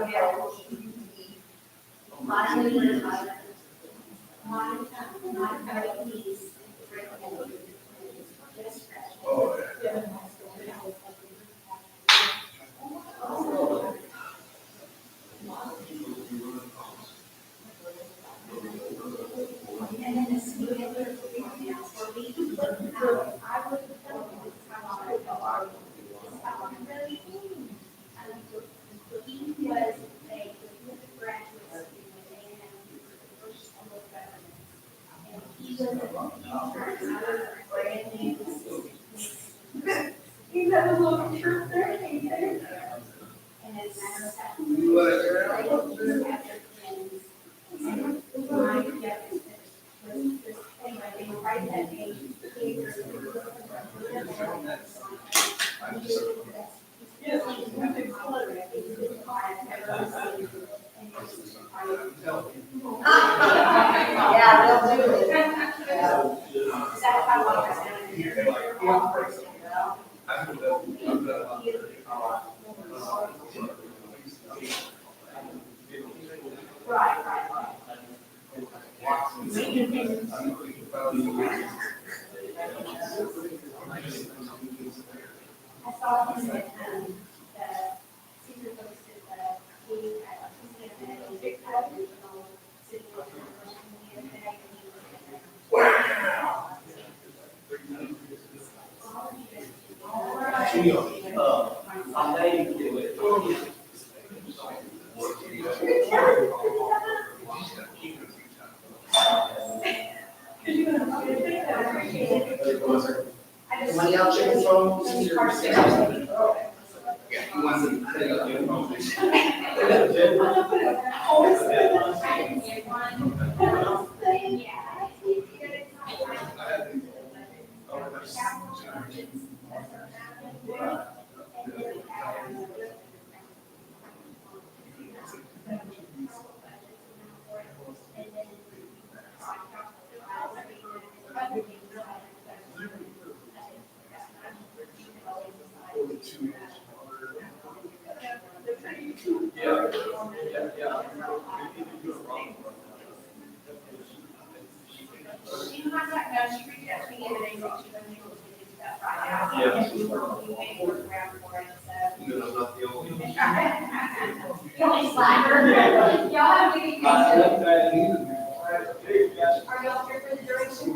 He was a graduate student and first and he was a brand new assistant. He had a little trip there. And as a matter of fact, anyway, they were right at that age. Yeah, they'll do it. Is that how long it's gonna be? Right, right, right. I saw him at, the senior posted, he had a big original city. Money out chicken phone? She contacted us, she reached out to me and they said she wasn't able to do stuff right now. And we may work around for it, so. The only slacker. Y'all have any questions? Are y'all here for the duration?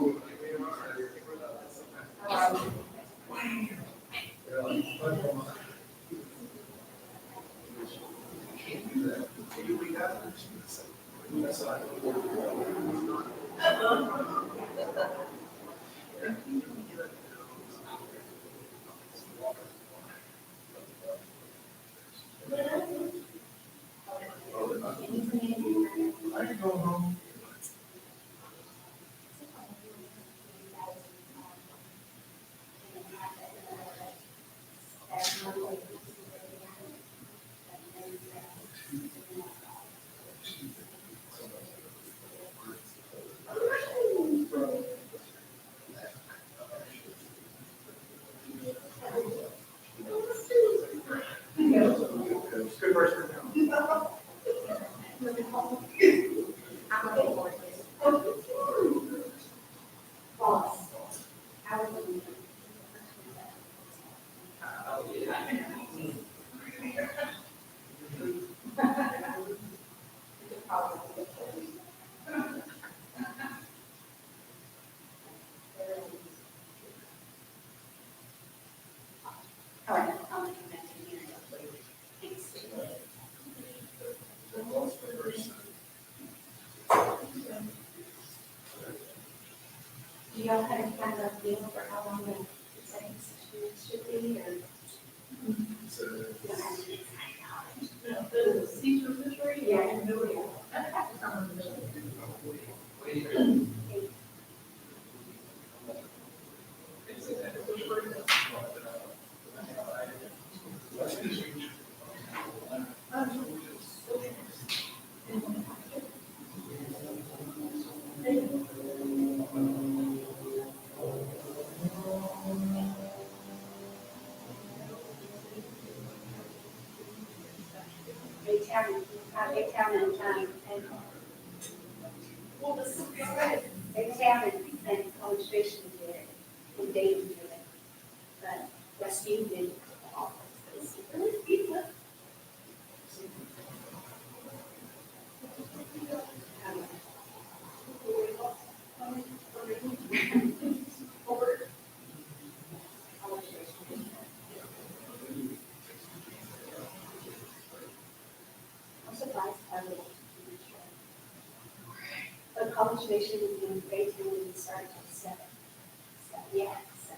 Good person. All right. Thanks. Do y'all have any kind of deal for how long the executive session should be, or? Yeah. Big Town and, well, Big Town and College Station did it, and Dayton did it, but Westview did it. I'm surprised I would. But College Station in Dayton didn't start until 7. So, yeah, 7.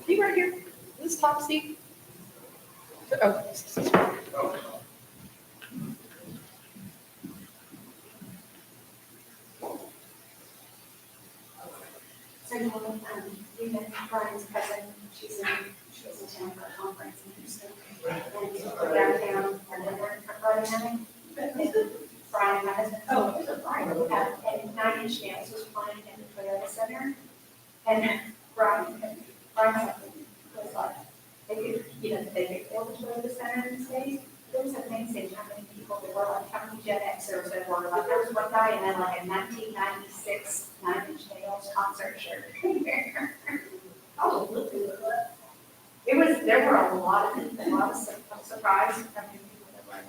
You right here, this top seat. Oh. So, we met Brian's cousin, she was in town for a conference in Houston. And we're downtown, and then we're in Friday night. And Brian, my husband, Brian, and 9 Inch Nails was playing in the Toyota Center. And Brian was like, they could, they could fill the Toyota Center these days. It was amazing how many people there were, like how many Gen Xers there were. Like there was one guy in like a 1996 9 Inch Nails concert shirt. Oh, look at it. There were a lot of surprises. How many people there were.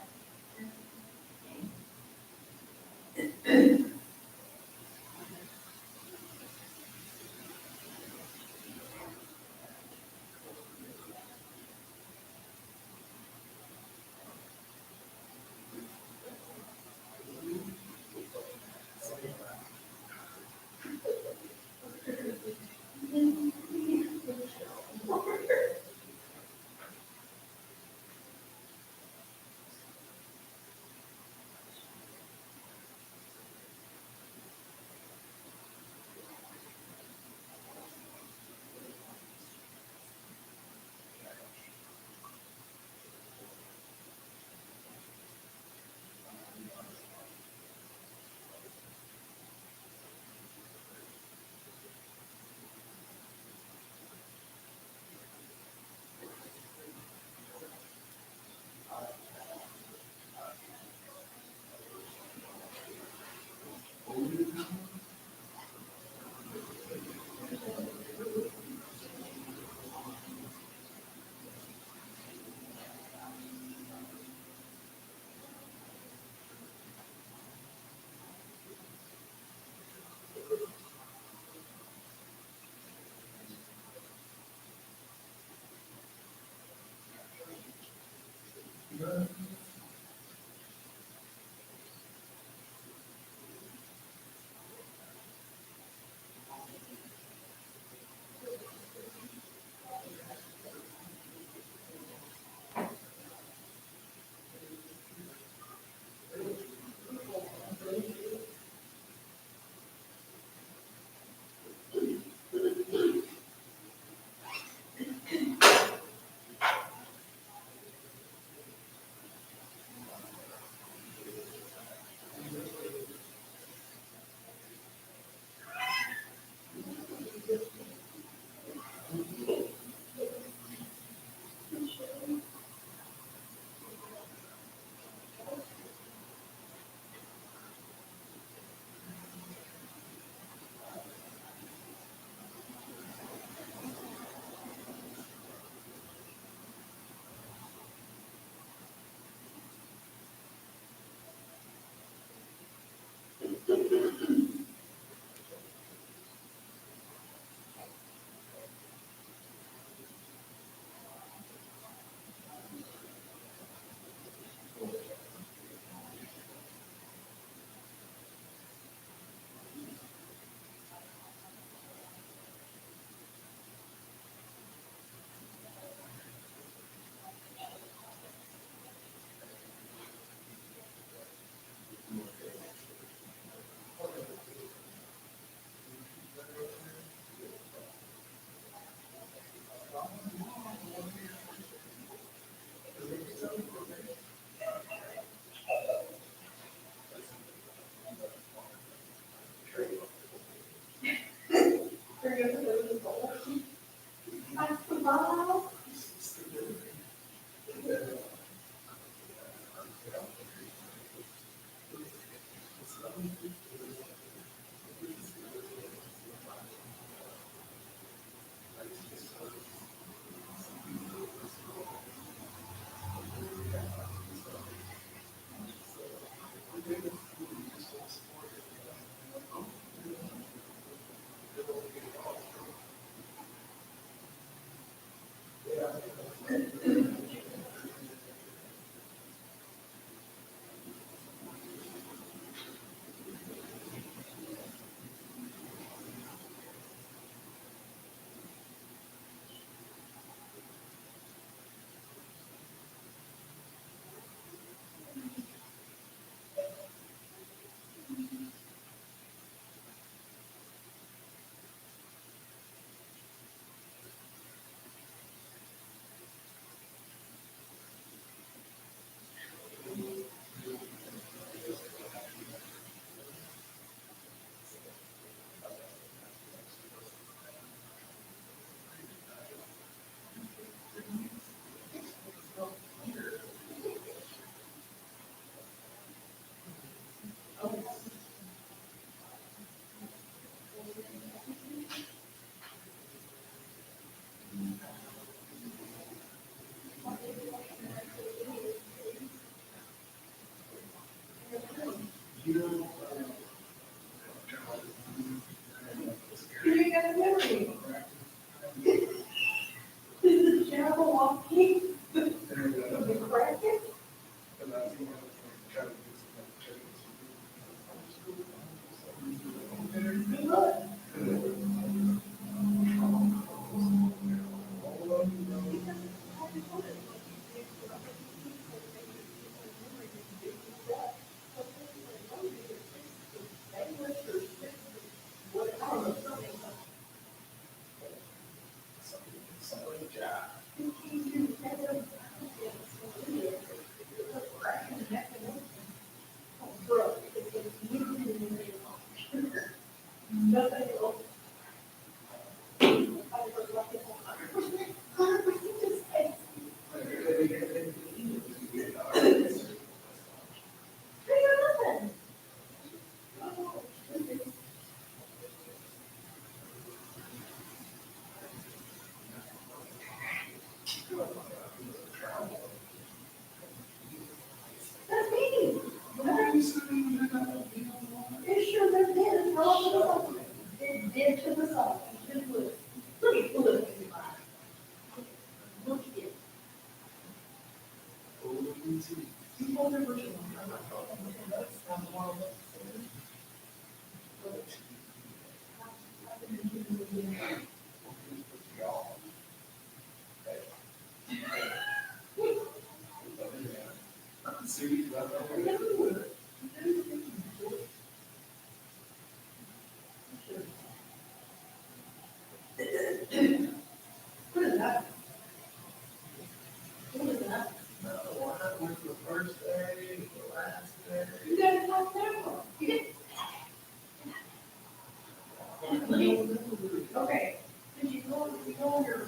Okay, because you go your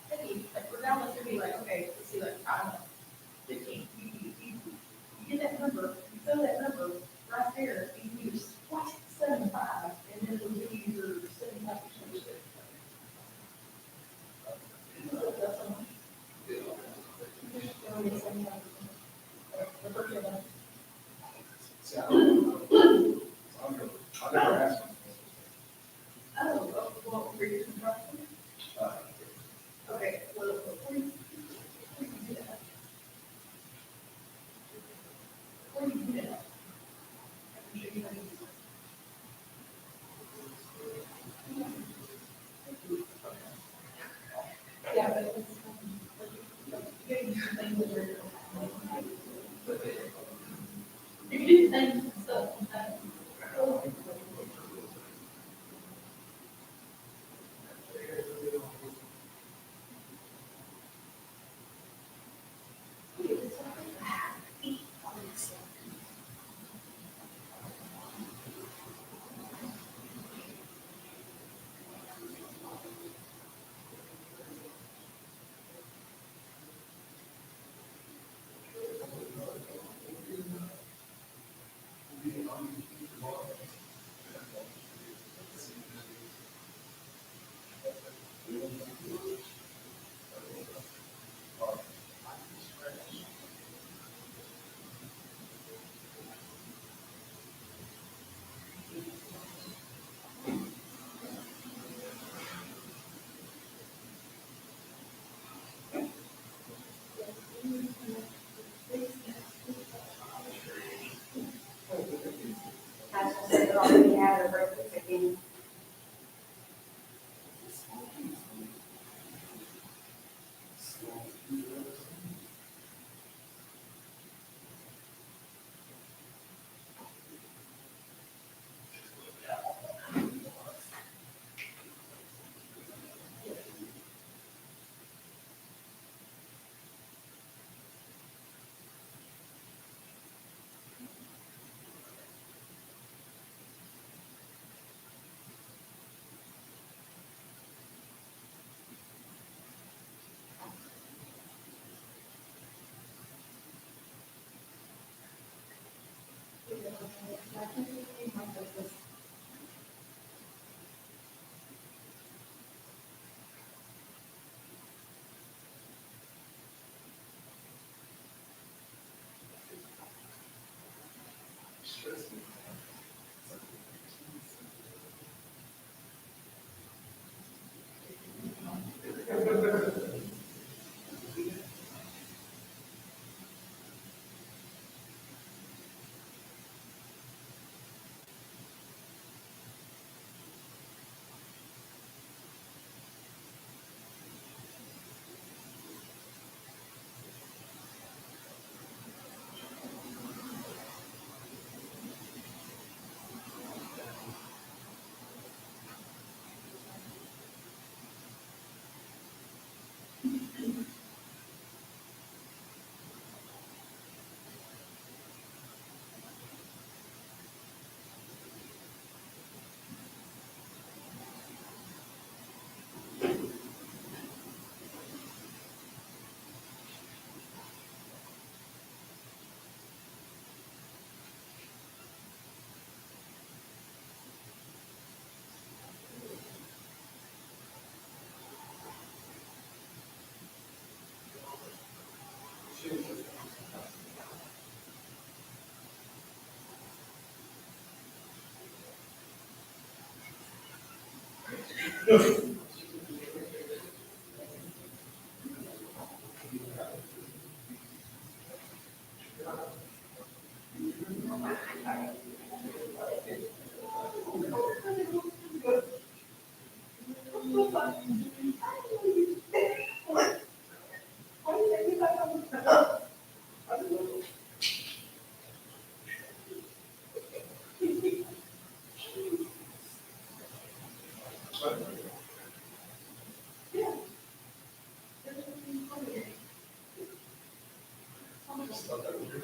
city, like we're down the city, like, okay, let's see, like, I don't know, 15, you get that number, you fill that number right there, you use 75, and then it'll give you your 75%. I'll never ask. Oh, well, for your construction? Okay, well, before you do that. Before you do that. I can show you how to use it. Yeah, but it's, you gotta do some things with your. You can do things and stuff. thought that was your.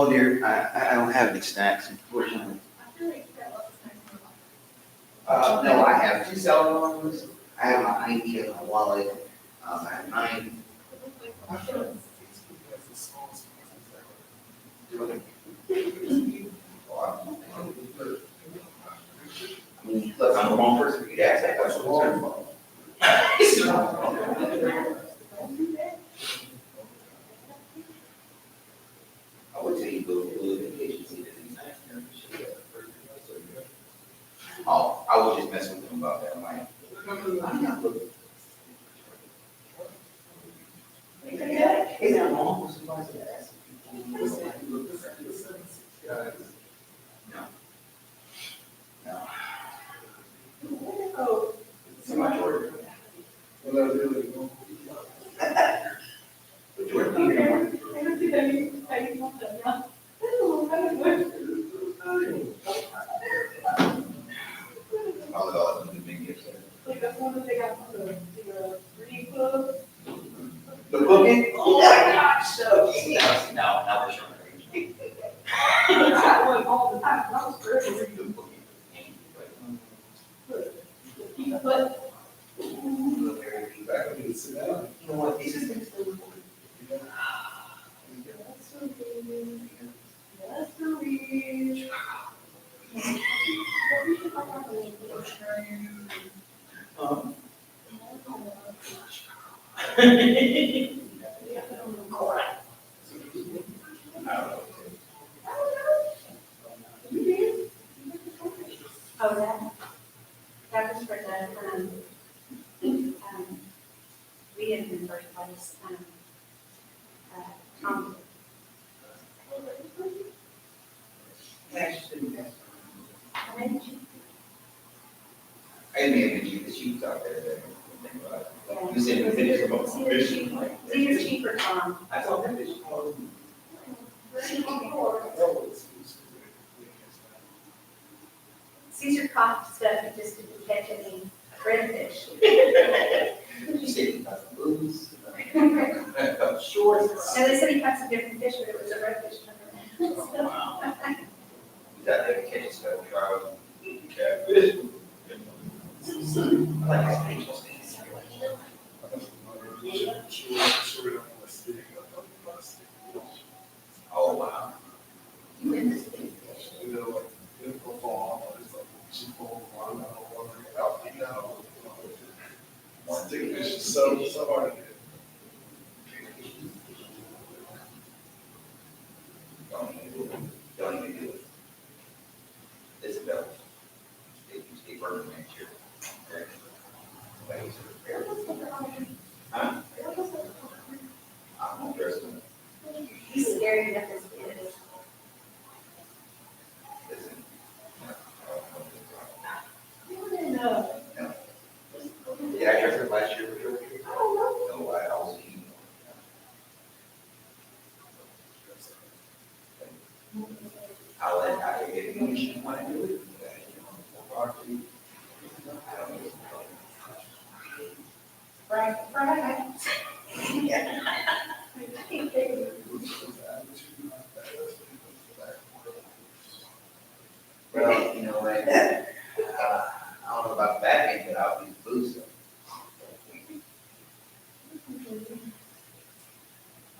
Oh dear, I don't have any snacks, unfortunately. No, I have two cell phones. I have my ID and my wallet. Look, I'm the wrong person for you to ask that question. I would say you go to the agency that he's not here. Oh, I was just messing with him about that, Mike. Is that wrong for somebody to ask? No. No. Somebody ordered. But Jordan, you know, all of those are the big gifts. The cooking? Oh my gosh, so. No, not for sure. You know what, these are things that we're. Oh, that was for the, we didn't in the first place, Tom. I didn't even keep the sheets out there. You said you finished the book. It's either cheap or Tom. I told them this. Caesar caught stuff, it just didn't catch any redfish. You said you got the booze. Shorts. And they said he caught some different fish, but it was a redfish. Wow. You got to catch stuff, try catfish. I like that picture. Oh, wow. You in this thing? So hard. Don't even do it. Isabel. Stay burning next year. Huh? I'm interested. He's scary enough as it is. No. Did I dress it last year for sure? No, I was eating. I'll let, I can get it when she want to do it. Right. Well, you know what, I don't know about the back end, but I'll be losing.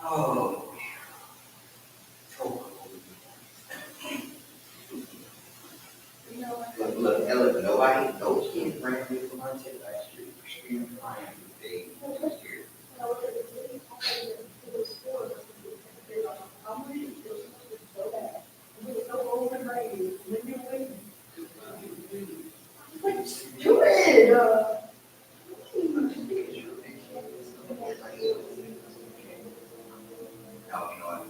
Oh. Look, Ellen, no kid ran me from my tip last year, screaming, crying, big, this year. Do it. Now, you know what?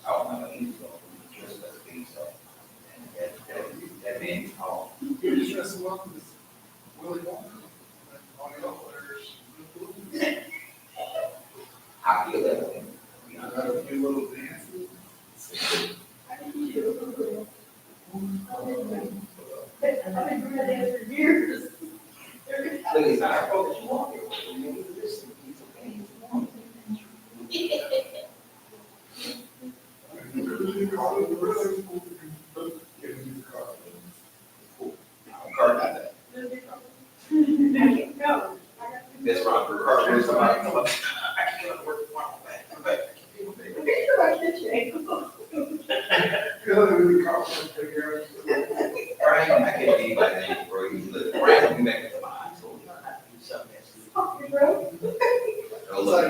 Oh, no, he's just a thing, so. That man, oh. You're just dressing up as Willy Wonka. On the elevators. I feel that way. I got a few little dances. I've been doing that for years. Look, it's not our fault that you want it. Car got that. That's why I'm car was about. I can't work tomorrow. Brian, I can't be like that, bro. You look, Brian, we back at the line, so we gotta do something that's. Oh, look,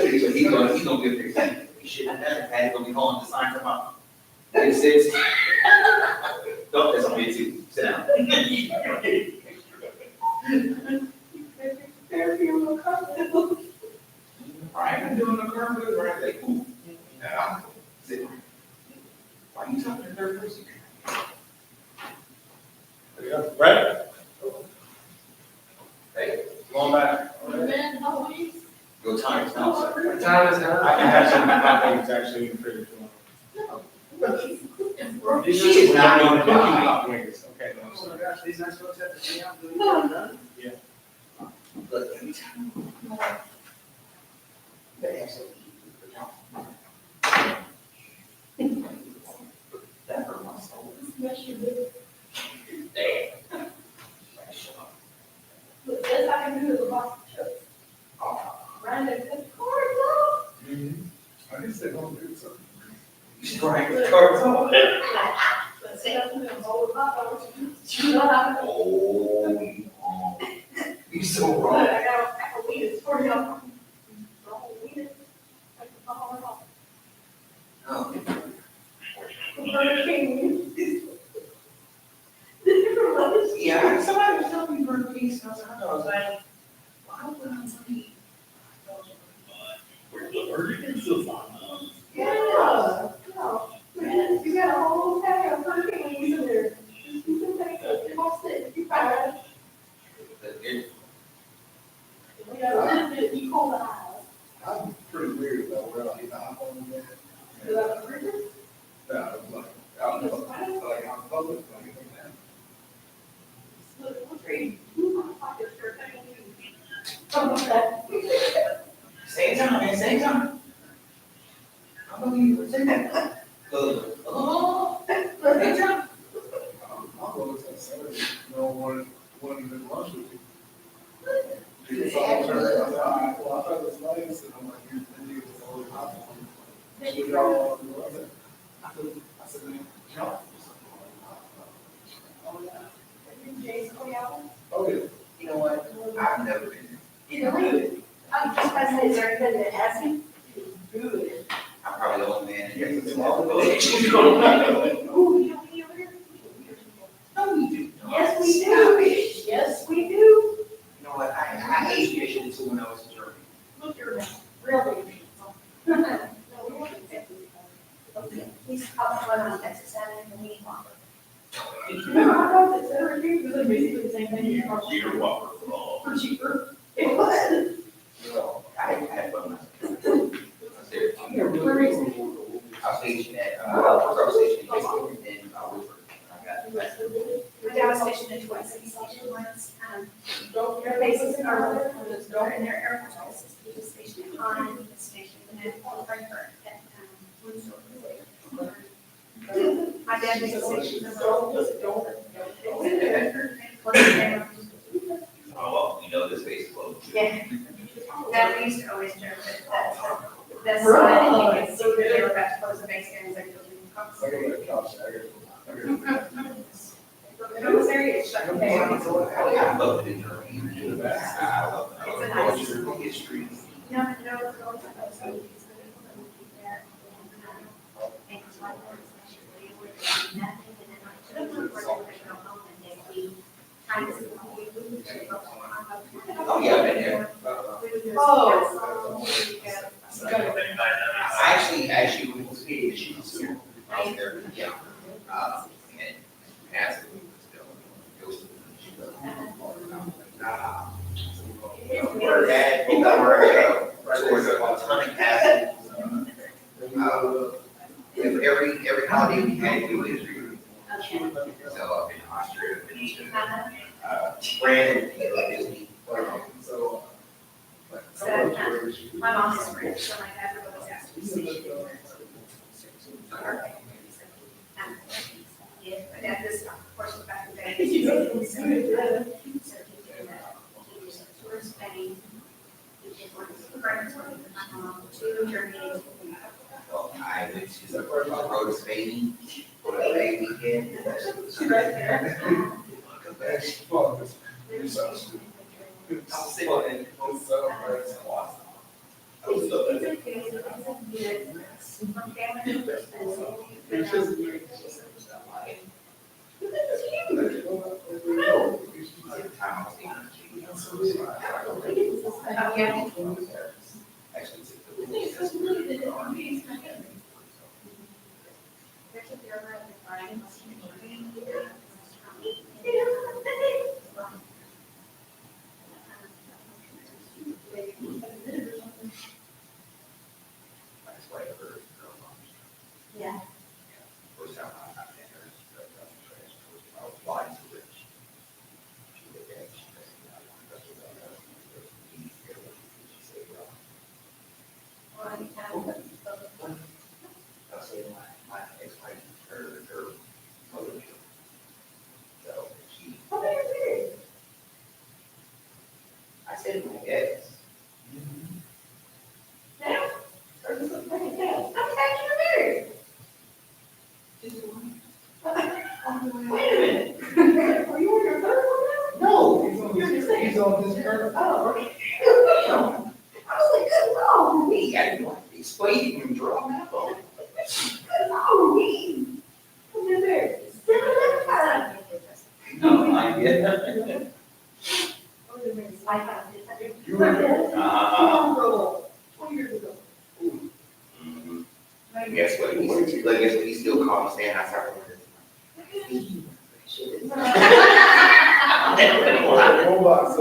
he's gonna get fixed. He shouldn't have, Patty's gonna be calling to sign him up. It says, don't, that's on me too, sit down. Brian been doing the car good, right? Like, ooh. Yeah. Sit. Why are you talking to third person? Right? Hey, Going back. your time is now, sir. Time is now. I can have some topics actually in the fridge. She is not on the hot wings. Okay. No, I'm sorry. These are supposed to have to see how good Yeah. Look, every time. They have some. That hurt my soul. Yes, you do. Damn. Look, that's how I can do the box of chips. Ryan, that's the cards off. I didn't say don't do something. She's right, the car's on. Let's say I'm gonna hold it up. You know how to. Oh, you so wrong. I got a weed, it's for you. Oh. Burger King. Yeah, somebody was telling me Burger King smells hot dogs. Like, why would I want to eat? Burger King still fine. Yeah, no. Man, you got a whole pack of Burger King in there. You can take it, you must sit, you find it. We got a little bit, you call the aisle. I'm pretty weird about where I eat the hot dog. You have a burger? Yeah, I'm like, out in public, like out in public, like, Look, read. Same time, man, same time. I believe you. Same time. Oh, same time. I'm going to say, no one to lunch with you. Yeah. So I was like, well, I thought it was nice, and I'm like, you're always hot one. So we all, I said, man, jump. Oh, yeah. You know what? I've never been. You know, I'm just gonna say, is there anything that has me? Good. I'm probably the only man in here that's small village. Ooh, you don't need over here? No, we do. Yes, we do. Yes, we do. You know what? I ate fish too when I was in Germany. Look, you're really. No, we want to take this. Okay. He's up front on Texas Avenue and we want. No, I thought that Saturday Creek was basically the same thing. Cheater Whopper. For cheaper. It was. You know, I had fun. I was stationed at, I was stationed in Houston, and then I was, I got. I was stationed in Twin Cities once, their bases in Arlington, and their Air Force bases. He was stationed in Han, he was stationed in Frankfurt, at, Windsor. My dad was stationed in Oh, well, we know this base is low. Yeah. That we used to always joke that's why you can see that they were about to close the base and like. I got a couch, Those areas shut down. I love it in Germany. I love culture, history. No, no, it's going to those, so he's gonna keep that. And it's like, especially with nothing, and then I should have put it on home and then we kind of. Oh, yeah, I've been there. Oh. I actually was here, she was here. I was there, yeah. And asked her, her dad, towards a atomic acid. Every holiday we had, we would agree. So I've been to Austria, I've been to, France, Disney. So. My mom's French, so my dad would always ask me. if, and at this, of course, back in the day. So he did some tour Spain. He did one for friends, two journeys. I went to the road to Spain for a day weekend. She's right there. I'll say what it was so awesome. I was so It's a good, from family members, and so, It's just weird. Yeah. First time I met her, I was blind to it. She looked at it, she said, she said, I said, my ex-wife, her mother. So she. I said, my ex. Now, I'm actually married. Wait a minute. Are you on your third one now? No. You're just saying. He's on this curve. Oh, okay. I was like, good Lord, Me, I didn't want to explain and draw that phone. good Lord, me. Who's in there? No, I get it. I have this. You were there? 20 years ago. Mhm. Guess what? Guess what? He still calls me standing outside. Robots,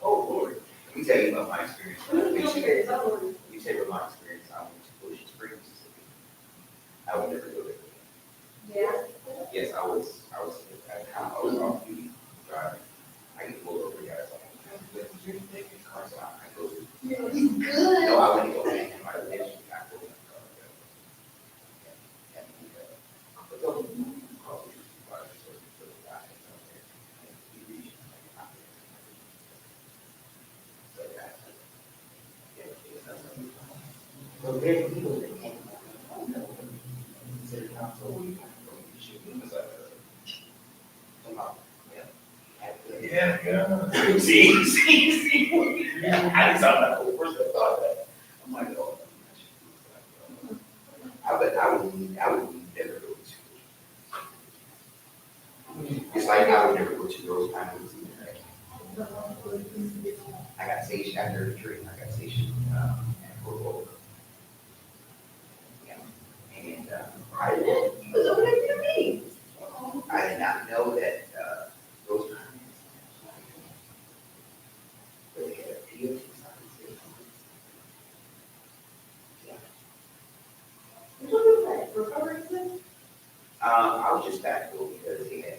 Oh, Lord. Let me tell you about my experience. Let me tell you about my experience. I went to Ocean Springs, Mississippi. I would never go there. Yeah. Yes, I was off duty driving. I get pulled over, guys. Cars out. I go. Good. No, I wouldn't go back in my relationship. I go in the car. So there people that came city council, yeah. See. I just thought that, first I thought that. I'm like, oh. I would never go to. It's like I would never go to girls' time. I got stationed after the tree. I got stationed at Fort Worth. Yeah. And I did not know that those times. But they had a POT sign. I was just back because he had.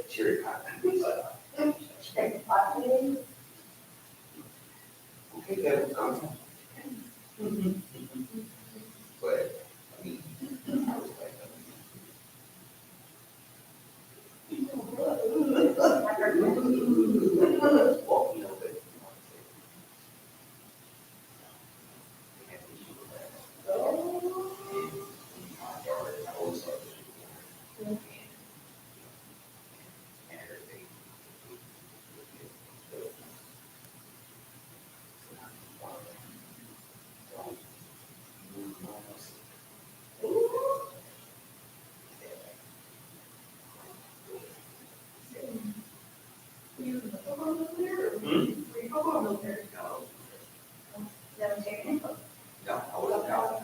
Sure. Okay, that was awesome. But, I mean, I was like, well, you know, but. No, I wasn't out.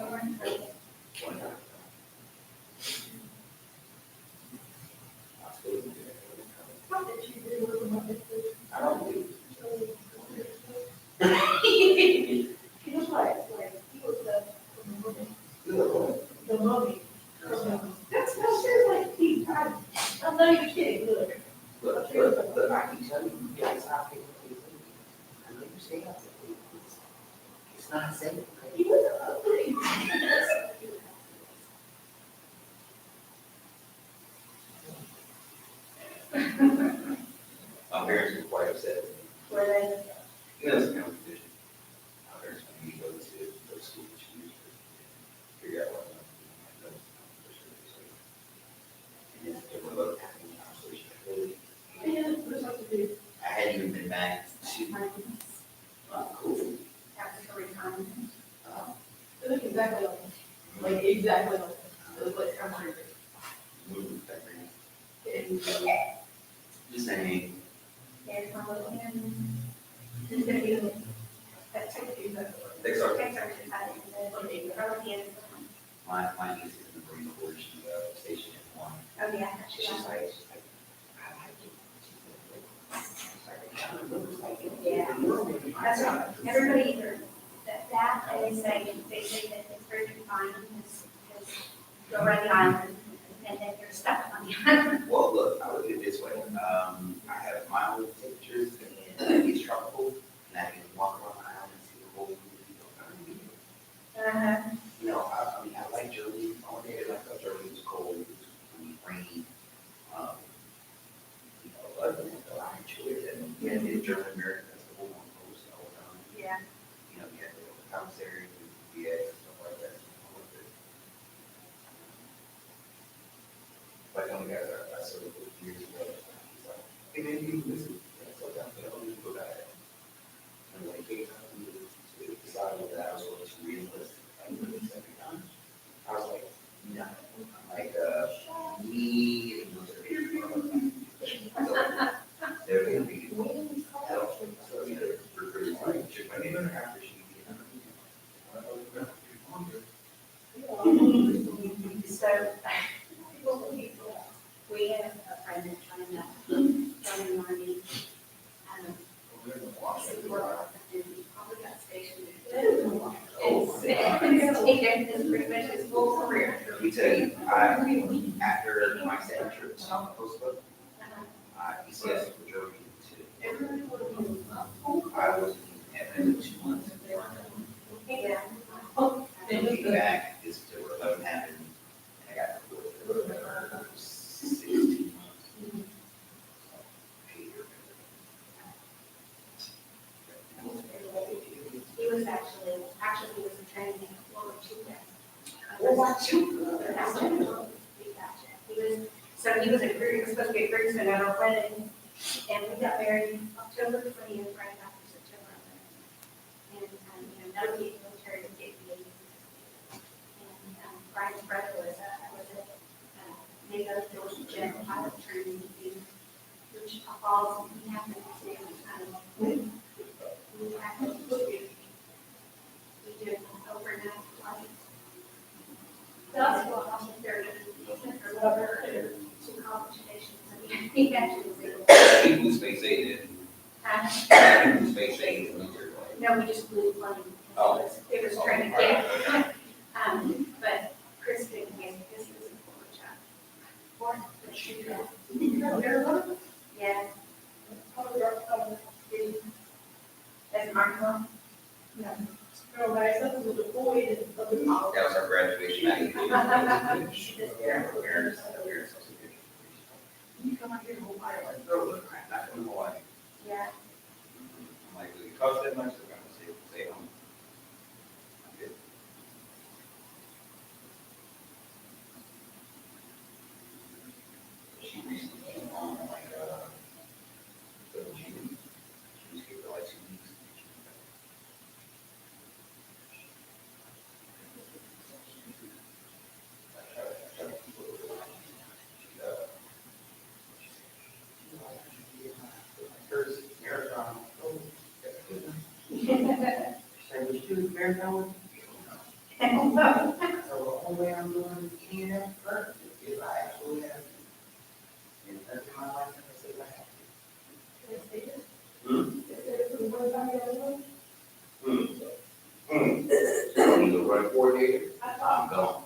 I don't believe. Look, I can tell you, you guys have to. I know you say that, but it's not safe. My parents were quite upset with me. Were they? You know, it's kind of tradition. My parents want me to go to school, choose, figure out what I'm doing. And then they were about having a conversation. I hadn't even been back to, cool. After retirement. It looked exactly like exactly like, it looked like I'm hungry. Moved back in. Just saying. And from within, it's gonna be, that's what you do. Exarch. My niece is in the Marine Corps, she, stationed in one. Oh, yeah. She's like, Yeah, that's right. Everybody either, that, and they say that it's very confined, because go around the island, and then you're stuck on the island. well, look, I look at it this way, I have mild temperatures and it's tropical, and I can walk around the island and see the whole people. You know, I mean, I like Jersey, on there, like, Jersey was cold, it was rainy, you know, other than that, I enjoy it, and, in German America, that's the whole one coast the whole time. Yeah. You know, you have the commissary, the VA, and stuff like that. Like, one of the guys I served with years ago, he's like, hey, man, you can listen. And so I'm like, oh, you go back. And like, hey, we decided that I was going to re-enlist, like, for the second time. I was like, no. I'm like, me and they're going to be help. So, you know, recruiters like, check my name after she, So, we have a friend that's trying to join the Army. Probably got stationed. It's pretty much his full career. let me tell you, after my second trip to South Coast, ECS drove me to, I was in Atlanta 2 months. Yeah. And came back, this to what happened, and I got reported for 16 months. He was actually he was in training in World War II. He was a career, he was supposed to be a groomsman at our wedding, and we got married October 20th, right after September 11th. And, you know, nobody in the military would get me. And Brian's brother was a NATO Georgia general pilot training, which falls, he happened to, we happened to, we did overnight flight. That's what I'm there to, or two college stations, and he actually was able to. He flew space aid in. He flew space aid in. No, we just flew plane. Oh. It was training, yeah. But Chris didn't get it, because he was a former child. But she did. Yeah. As Marco? No. That was our graduation night. You come out here to Hawaii, like, no, look, I'm not going to Hawaii. Yeah. I'm like, it costs that much, they're going to stay home. I'm good. She recently came on, like, so she was here for like 2 weeks. Marathon. So we do marathon. So the only way I'm doing any of that first is I actually have. And that's my life, I say I have. You go run coordinator, I'm gone.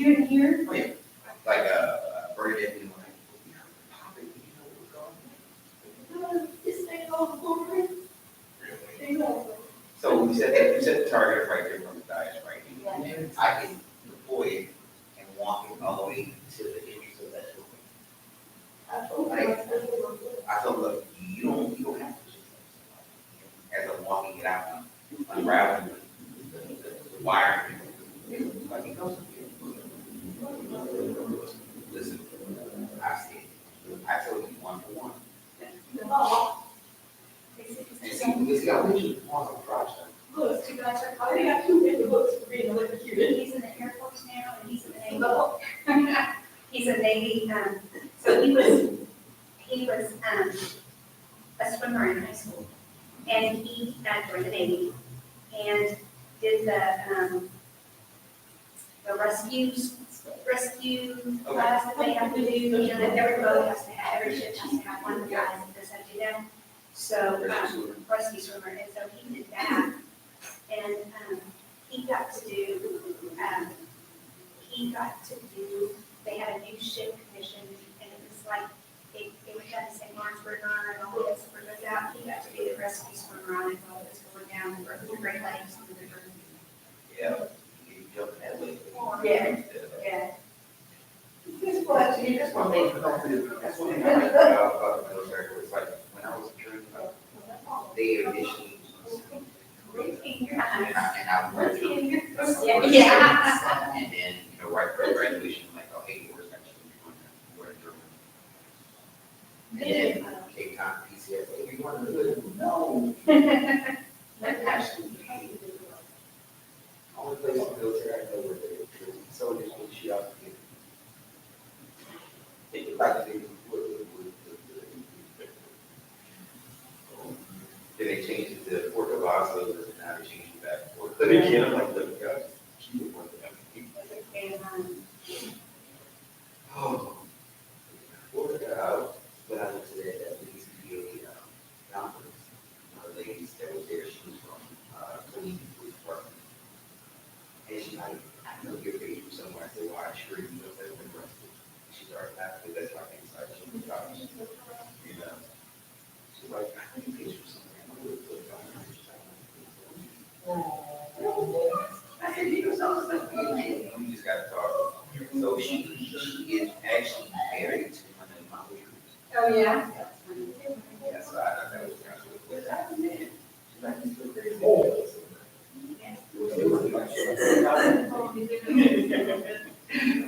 You didn't hear? Like, Bernadette, you know, like, popping, you know what's going on? This thing all over. So you set the target right there from the dice, right? And then I can deploy it and walk it all the way to the entrance of that building. I told them, look, you don't have to. As I'm walking it out, unraveling the wire. Like it goes. Listen, I see it. I told you 1-to-1. And see how we should want to process. Look, two guys are, I got two in the books for being electrocuted. He's in the Air Force now, and he's in the Navy. He's a Navy, so he was, a swimmer in high school. And he, joined the Navy, and did the rescue class that they have to do, you know, that every boat has to have, every ship has to have one of the guys that does have to do that. So, rescue swimmer, and so he did that, and, he got to do, they had a new ship commission, and it was like, it was done in St. Lawrence River, and all this goes out, he got to be the rescue swimmer on it while it was going down the Great Lakes and the river. Yeah, you jump in that way. Yeah, yeah. That's one thing that's one thing I like about the military, it's like, when I was a junior, they initially. And I went through. Yeah. And then, you know, right for graduation, like, oh, hey, where's that? Where in Germany? And then Cape Town, PCS, hey, you want to do it? No. Absolutely. Only place in the military I know where they're so just when shoot out the kid. Think about it. Then they changed it to Fort Cavasso, and now they changed it back to Fort. But again, I'm like, look, guys, keep it one thing. Oh. What I went to that BCBA conference, the ladies that was there, she was from Cleveland Police Department. And she's like, I know your page from somewhere. I said, well, I sure you know that been arrested. She started laughing, that's like inside. She was talking, you know. She's like, I know your page from somewhere. I said, you know something? We just got to talk. So she is actually married to one of my leaders. Oh, yeah. Yeah, so I thought that was kind of cool.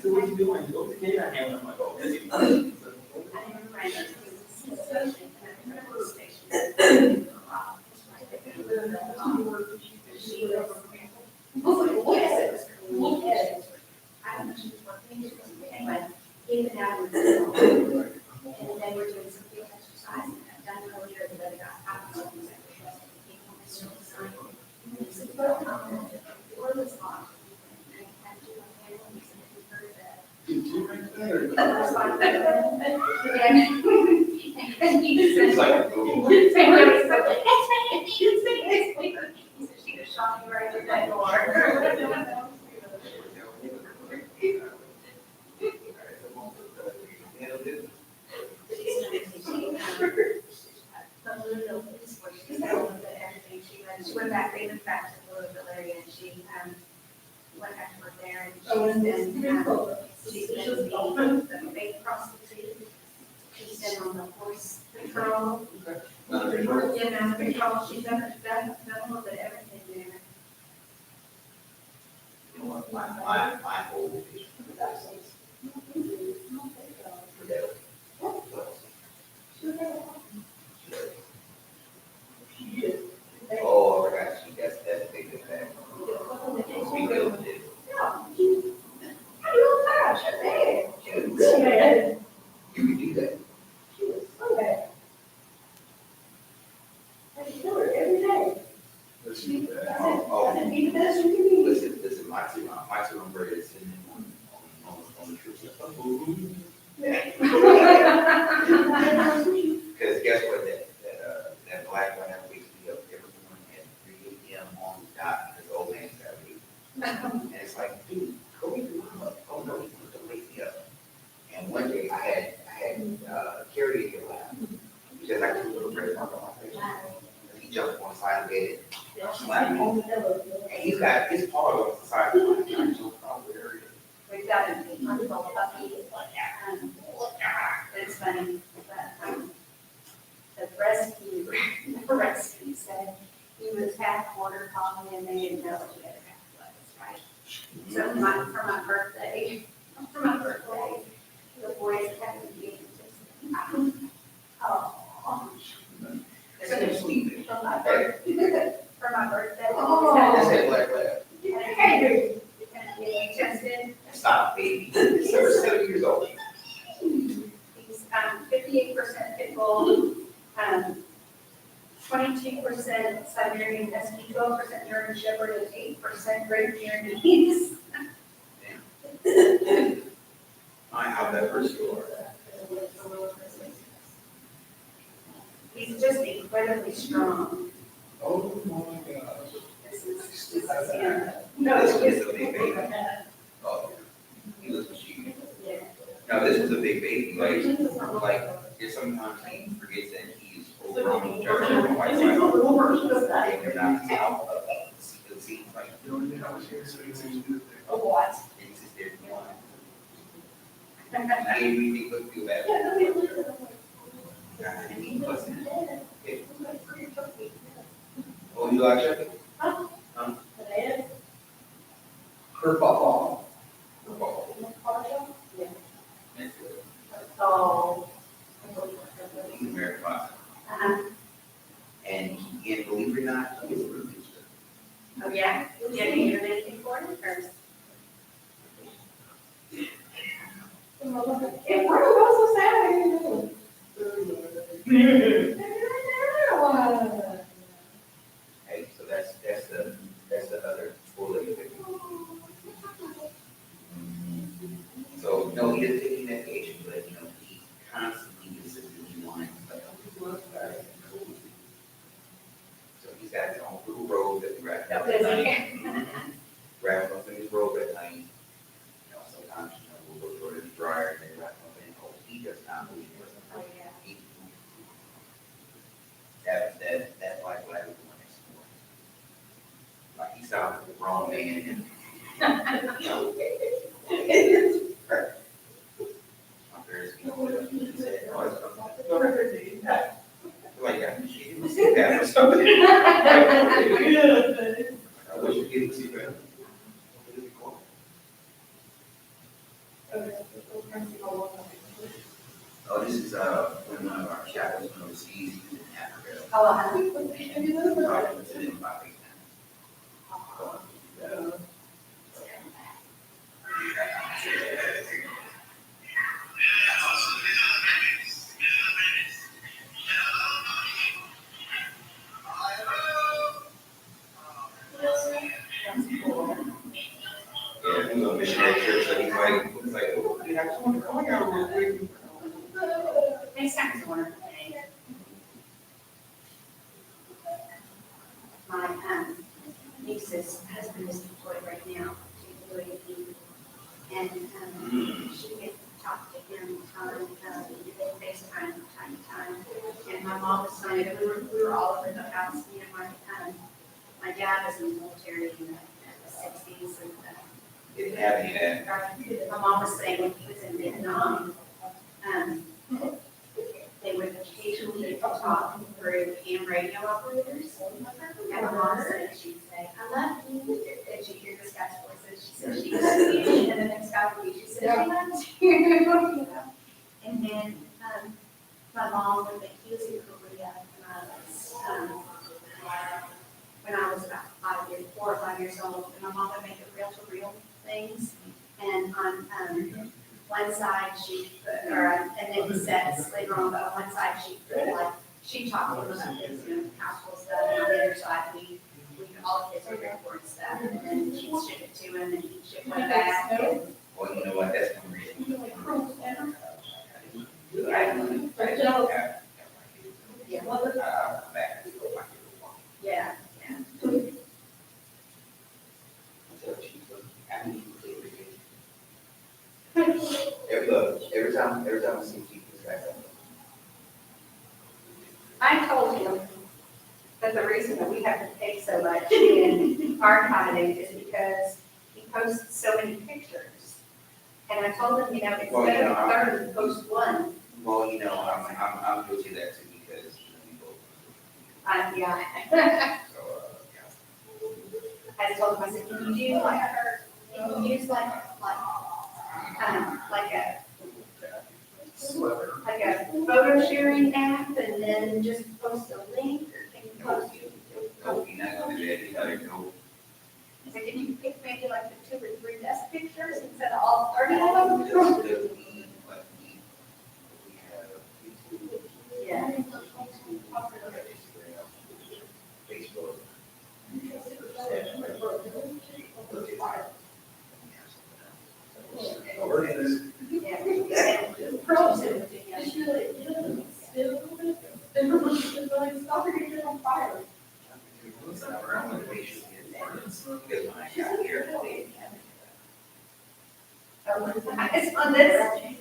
So what you doing? Go to the game. I'm like, oh, this is. Look at it. I don't know, she was working, anyway, even out of the and they were doing some field exercise, and I've done earlier, the other guy, I was on the secretary, people were still signing. And he said, well, the door was locked. And I had to, he said, if you heard that. I was like, and he said, that's right, he said, she was shocking right through that door. She went back, they went back to the Louisville area, and she, went back to work there, and she's been the big prostitute. She's been on the horse patrol. Yeah, patrol, she's done a little bit of everything there. You know what, my whole vision for that oh, I forgot, that's the big thing. We go with it. You can do that. Listen, my two umbrellas sitting on the troops. Because guess what, that black one that wakes me up every morning at 3 a.m. on the dot, because old man's got me. And it's like, dude, go get your mama. Oh no, got an 8-month-old puppy. It's funny, but, the rescue said he was half quarter collie and they didn't know what the other half was, right? So for my birthday, the boys had to be just, oh. That's so sweet. For my birthday. Oh. That's that black lab. Hey, he tested. Stop, baby. He's 7 years old. He's 58% pit bull, 22% Siberian Husky, 12% German Shepherd, and 8% Great Pyrenees. I have that first door. He's just incredibly strong. Oh, my gosh. This is him. No, this was a big baby. Oh, he was a sheep. Yeah. No, this was a big baby, like, it sometimes he forgets that he's overgrown. They're not out of it seems like. Oh, what? And he's just there for one. I didn't really feel bad. And he wasn't. Okay. Oh, you like it? Huh? Her papa. Her papa. That's good. Oh. He's American Pie. And he, and believe it or not, he is a root teacher. Oh, yeah? Yeah, you heard anything for it first? And where was the Saturday? Hey, so that's the other four-legged pig. So, no, he doesn't take any medication, but, he constantly consistently wants, like, so he's got his own little robe that we wrap up at night. Wrap up in his robe at night. Sometimes, we'll go to the dryer and then wrap up in, he does not move. He- That black lab is the one next door. Like, he sounds like a grown man and, my parents, he said, oh, it's like, she didn't see that or something. I wish you didn't see that. Oh, this is, when one of our chaplains went overseas, he was in Africa. Oh, Talking to them about it. Yeah, he was on missionary trip, so he's like, oh, I just want to come out real quick. Next time it's a wonderful day. My niece's husband is employed right now to UAP, and she can talk to him on FaceTime from time to time. And my mom was saying that we were all over the house. Me and my dad was in the military in the 60s, and Didn't have any of that. my mom was saying when he was in Vietnam, they would occasionally talk through ham radio operators. And my mom said, she'd say, I love you. And she'd hear this guy's voices. She said, she loves you. And the next guy would be, she said, she loves you. You know? And then my mom, he was in Korea when I was about 4 or 5 years old. And my mom would make it reel-to-reel things. And on one side she put, and then he says later on, but on one side she put like, she talked to him about his, household stuff, and on the other side we all his report stuff, and then she'd ship it to him, and he'd ship it back. Well, you know what, that's one reason. Yeah. Yeah. Every time I see people, I told him that the reason that we have to pay so much in archiving is because he posts so many pictures And I told him, it's Well, better to start than post one. Well, I'm guilty of that too, because, we both. Yeah. So, I told him, I said, can you do can you use like a photo sharing app and then just post a link, or can you post? no, you're not gonna do that, you gotta go. I said, can you pick maybe like the 2 or 3 best pictures instead of all 30 of them? Yeah. Facebook. Pros in it, you should stop it, you're on fire. It's on this,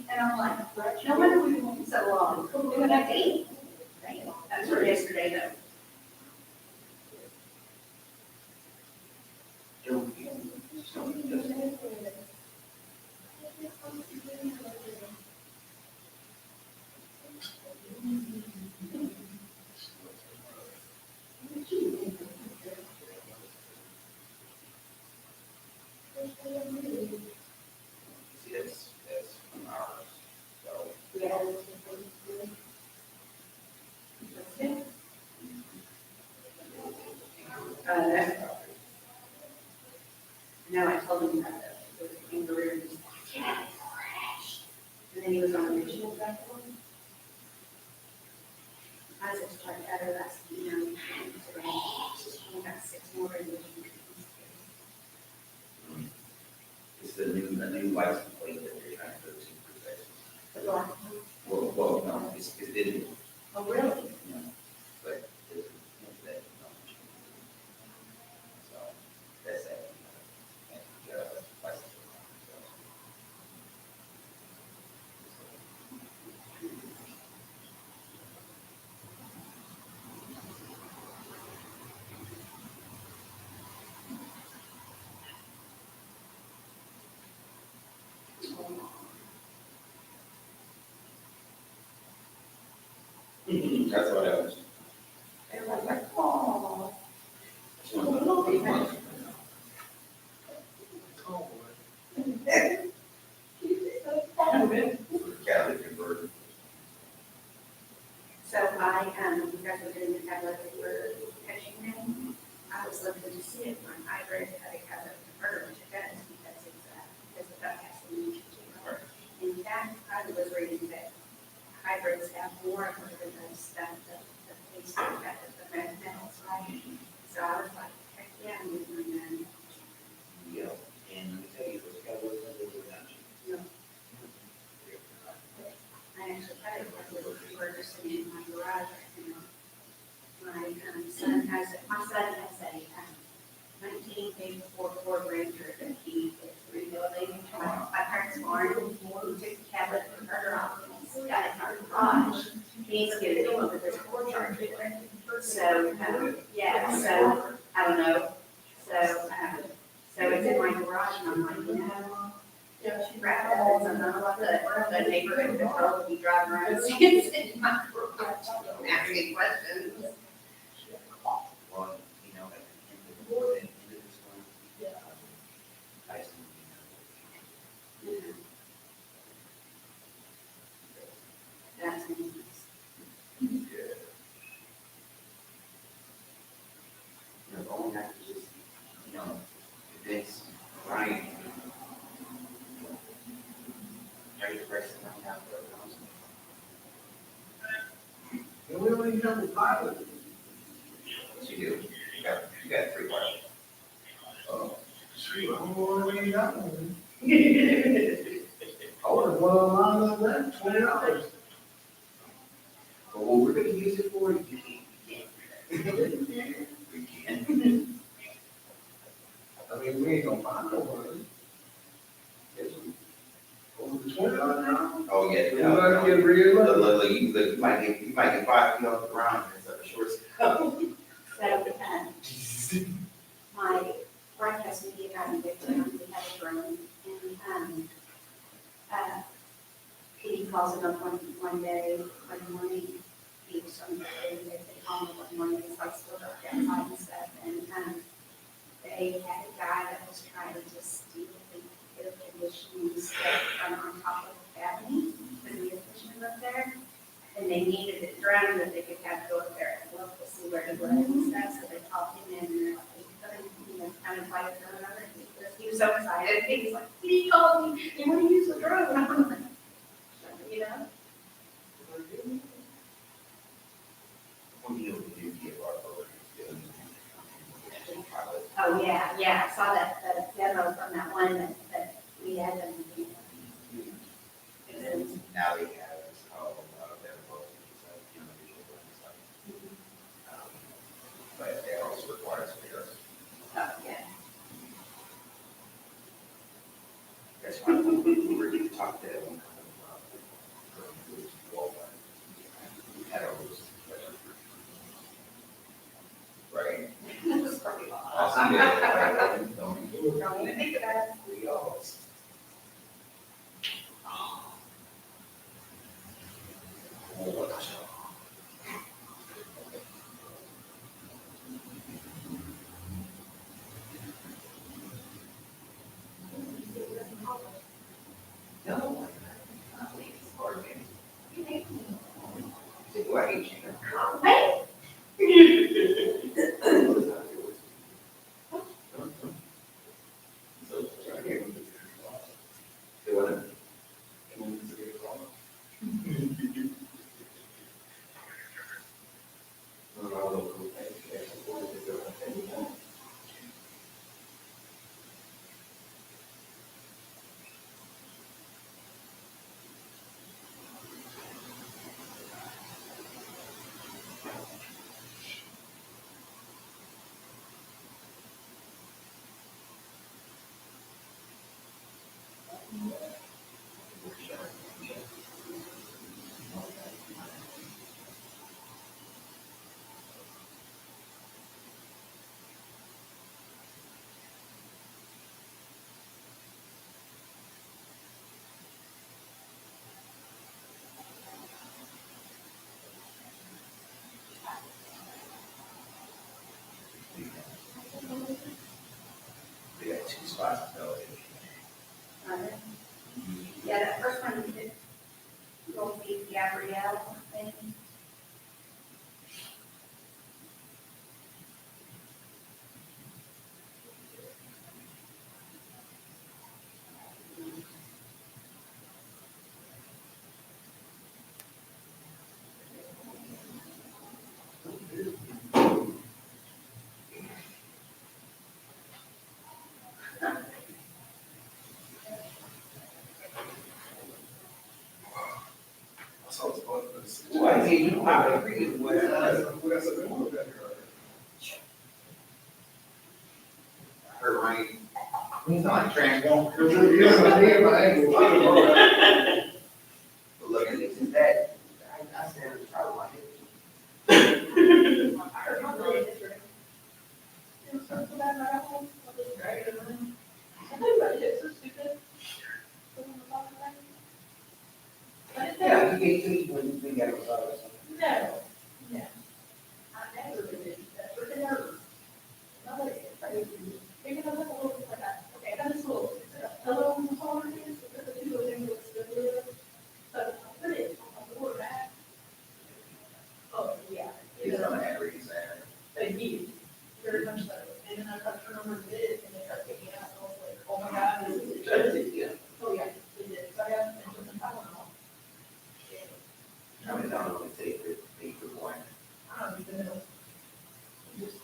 and I'm like, no wonder we've been so long. We went up to 8. That's for yesterday though. See, that's from ours, so. Yeah. No, I told him that the kangaroo was like, yeah, fresh. And then he was on a mission with that one. I was just like, that's, today. We got 6 more revisions. It's the new license plate that they're trying to go to for Texas. The black one. Well, no, it's digital, Oh, really? but it's, that, so, that's that. License. That's what I was. Everyone's like, oh. Catholic converted. So you guys were doing the tablet that you were catching them. I was looking to see if my hybrid had a tablet converter, which it does, because the duck has to be. In fact, I was reading that hybrids have more of the stuff, the taste of that, the red metals, right? So I was like, heck yeah, I'm doing that. Yeah, and let me tell you, those cowboys, they were not cheap. No. I actually had it where they're sitting in my garage right now. My son has a 1984 Ford Ranger that he is rebuilding my parents' farm. He took the cabinet converter off and he's got it in our garage. He needs to get a new one, but there's a Ford charger in it. So, yeah, so, I don't know. So it's in my garage and I'm like, wrap it up, and I love the neighborhood control, you drive around, it's in my garage, asking questions. One, at the end of this one, I see. That's nice. Going after just, if it's Ryan. Are you pressing right now for a council? And we don't even have a pilot. Yes, you do. You got 3 pilots. Oh, shoot, I don't know where we got one. I would have went online on that, $20. But what we're gonna use it for, you can't. We can't. I mean, we ain't gonna find no one. Over the $20 now? Oh, yeah. You gotta get real. Look, you might get 5 feet off the ground and it's a short. So, my broadcast media got me big time, we had a drone, and, calls him up one day, one morning, he was from the day, they call him one morning, it's like still dark outside and stuff, and, they had a guy that was trying to steal the air conditioning stuff from on top of the balcony, because the air conditioner up there, and they needed it drowned, that they could have go up there and look to see where he was and stuff, so they called him in, and they're like, you know, kind of like, he was so excited, he was like, he called me, you want to use the drone? I'm like, you know? Oh, yeah, yeah, I saw that, demo from that one that we had them. Now they have this called, their vote, but they also require spares. Oh, yeah. That's why we were to talk to them. Had a rules. Right? That's probably Awesome. Don't even think about it. We all. No. They got two spots to go in. Yeah, that first one, will be Gabrielle, I think. Why did you, I agree with what, her right, he's not transformed. But look at this, is that, I said it's probably like it. Yeah, you get to, when you get it. No, no. I've never been in that, for the nerve. Nobody is crazy. Maybe I'll have a little, like, okay, that's a little, a little hard, is, because the two of them looks good. So, I put it on the board back. Oh, yeah. It's on every there. They need, very much so. And then I got to turn over the bid, and they start picking out, so I was like, oh my God, this is it. Yeah. Oh, yeah, they did. So I got them into the Tylenol. I mean, I don't know if they could, one. I don't even know. Just,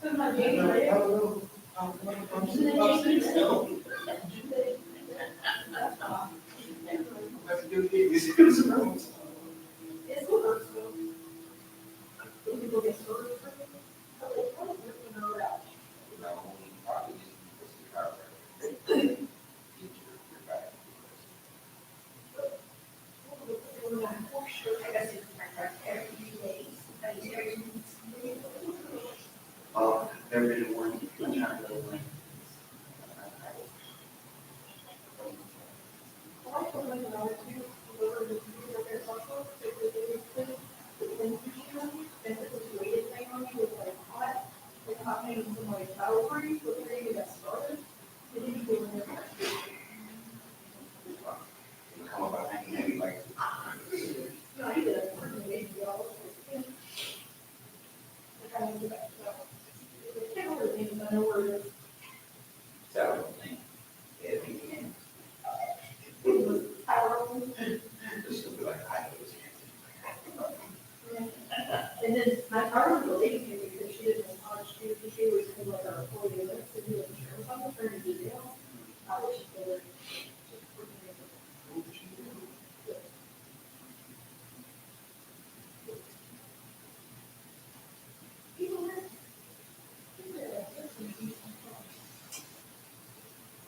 put my January. There been one, I'm trying to go one. Come up, I think maybe like. So, yeah, we can. This will be like, I was. And then my car was really easy because she didn't respond, she was kind of like our employee list, and he was sure, if I'm not turning it down, I wish she would.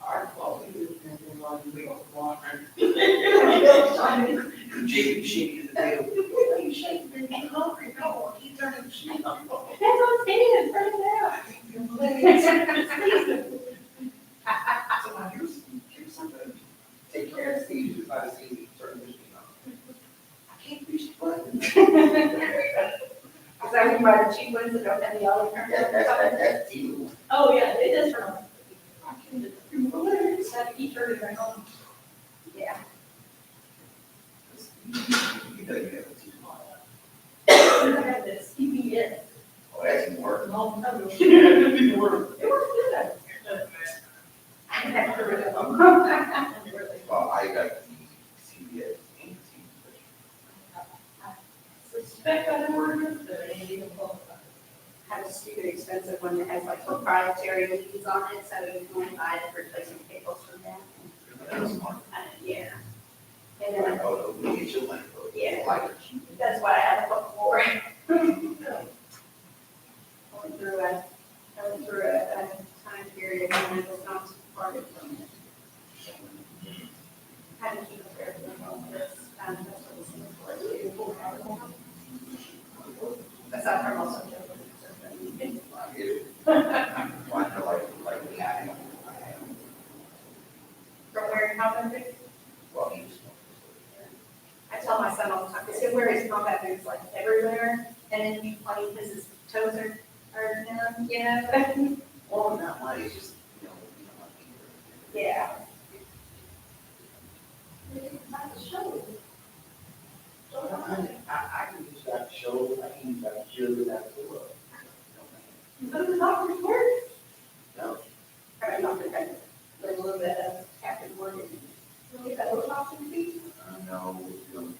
Our quality is nothing like we don't want. Jake, shake the tail. You shake the hungry, no, he turned the shake. That's what I'm saying, turn it So now here's something. Take care of Steve, if I see you turn the machine on. I can't reach the button. Is that when you buy the cheap ones that don't have the yellow? That's you. Oh, yeah, it does turn on. I can just have to keep turning it on. Yeah. You know you have a team on. I have this CPS. Oh, that's even worse. It works good. I have to rid of them. Well, I got the CBS and Suspect I know where it is, but it ain't even close. Have a stupid expensive one that has like proprietary leads on it, so you can only buy it for replacing cables from that. Yeah. And then, Oh, no, we get your money. yeah, that's why I have a book for it. I went through a time period when I was not supported from it. Had to keep a fair bit of this, that's what this is for, too. Aside from also. From where, how big? Well, he's. I tell my son all the time, because he'll wear his combat boots like everywhere, and then he's funny because his toes are numb, you know? Well, not money, it's just, you know. Yeah. I can use that show, I can use that shield, that too. But the doctor's work. No. I mean, not that, but a little bit of Captain Morgan. Get that little option fee. No, don't.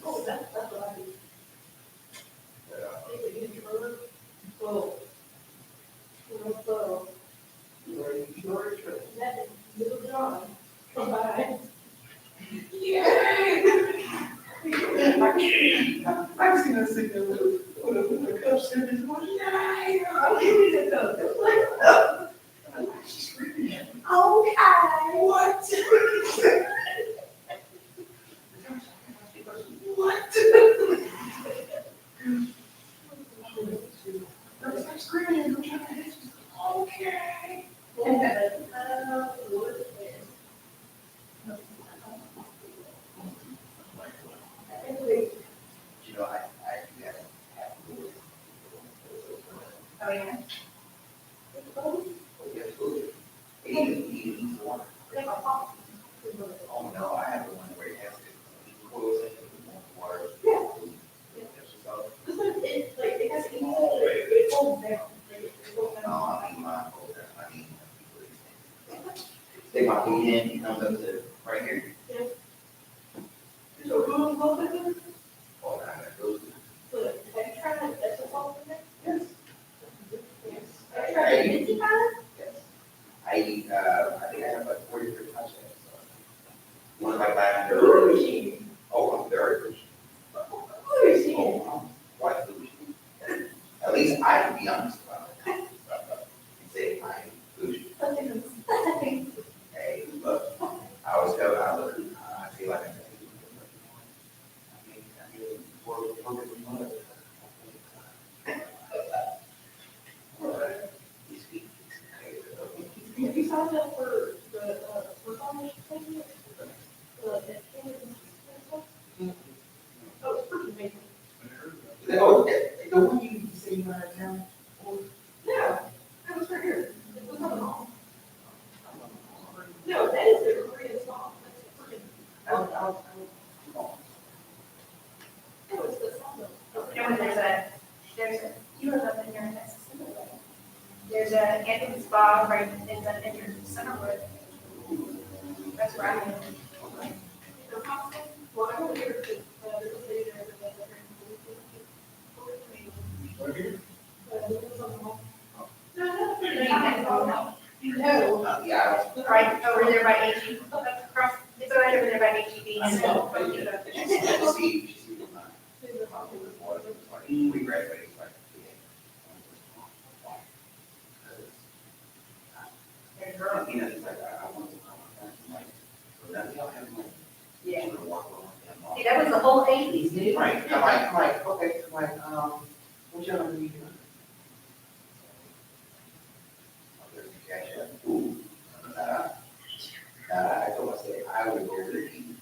Oh, that's what I do. They could use your work. So. So. That little John, come by. I've seen us sing with a cup in his one. I'll give you the code. She's screaming. Okay. What? What? I'm screaming. I'm trying to hit you. Okay. You know, I have Oh, yeah. Oh, yes, good. He water. Oh, no, I have the one where it has to, coils in water. Yeah. So, It's like, it has to be, it holds down. It holds no, down. I mean, mine goes there. I mean, stick my feet in, he comes up to right here. So who involved in it? Oh, that goes. So have you tried that, that's what's all in there? Yes. Yes. Have you tried the Minty kind? Yes. I think I have like 43 touchdowns. One of my last. Who is she? Oh, I'm very rich. Who is she? Oh, I'm quite bougie. At least I can be honest about it. Say I am bougie. Hey, look, I always tell her, I feel like he's signed up for college? Oh, it's pretty amazing. Oh, the one you say you out of town? Yeah, that was right here. It was on the mall. No, that is the Korean song. That's freaking. No, it's the song. And there's a, you live up in here in Texas, there's a camping spa right in the entrance of Centerwood. That's where I live. Well, I don't hear it, there's a lady there that does Right here? it was on the mall. No, Yeah. right over there by HEB, across, it's right over there by HEB. I know, but you know, she we graduated, like, and girl, you know, it's like, I want to come, like, so that y'all have like, Yeah. you know, walk around and all. See, that was the whole eighties, dude. Right, I'm like, okay, I'm like, what y'all gonna be doing? There's the cash up. Ooh, I told myself, I would go to the eat.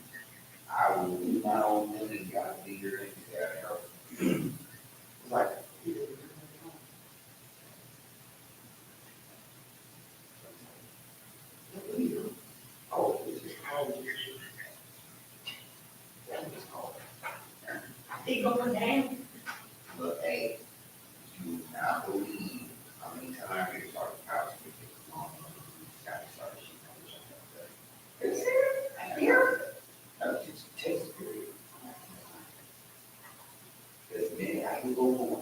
I will do my own thing, and you gotta be your thing, you gotta help. It's like. Oh, this is how. That was called. They going down. But hey, you not believe how many times they start house with the mom. Got to start shit. Is there? Here? No, just takes period. There's many I can go on.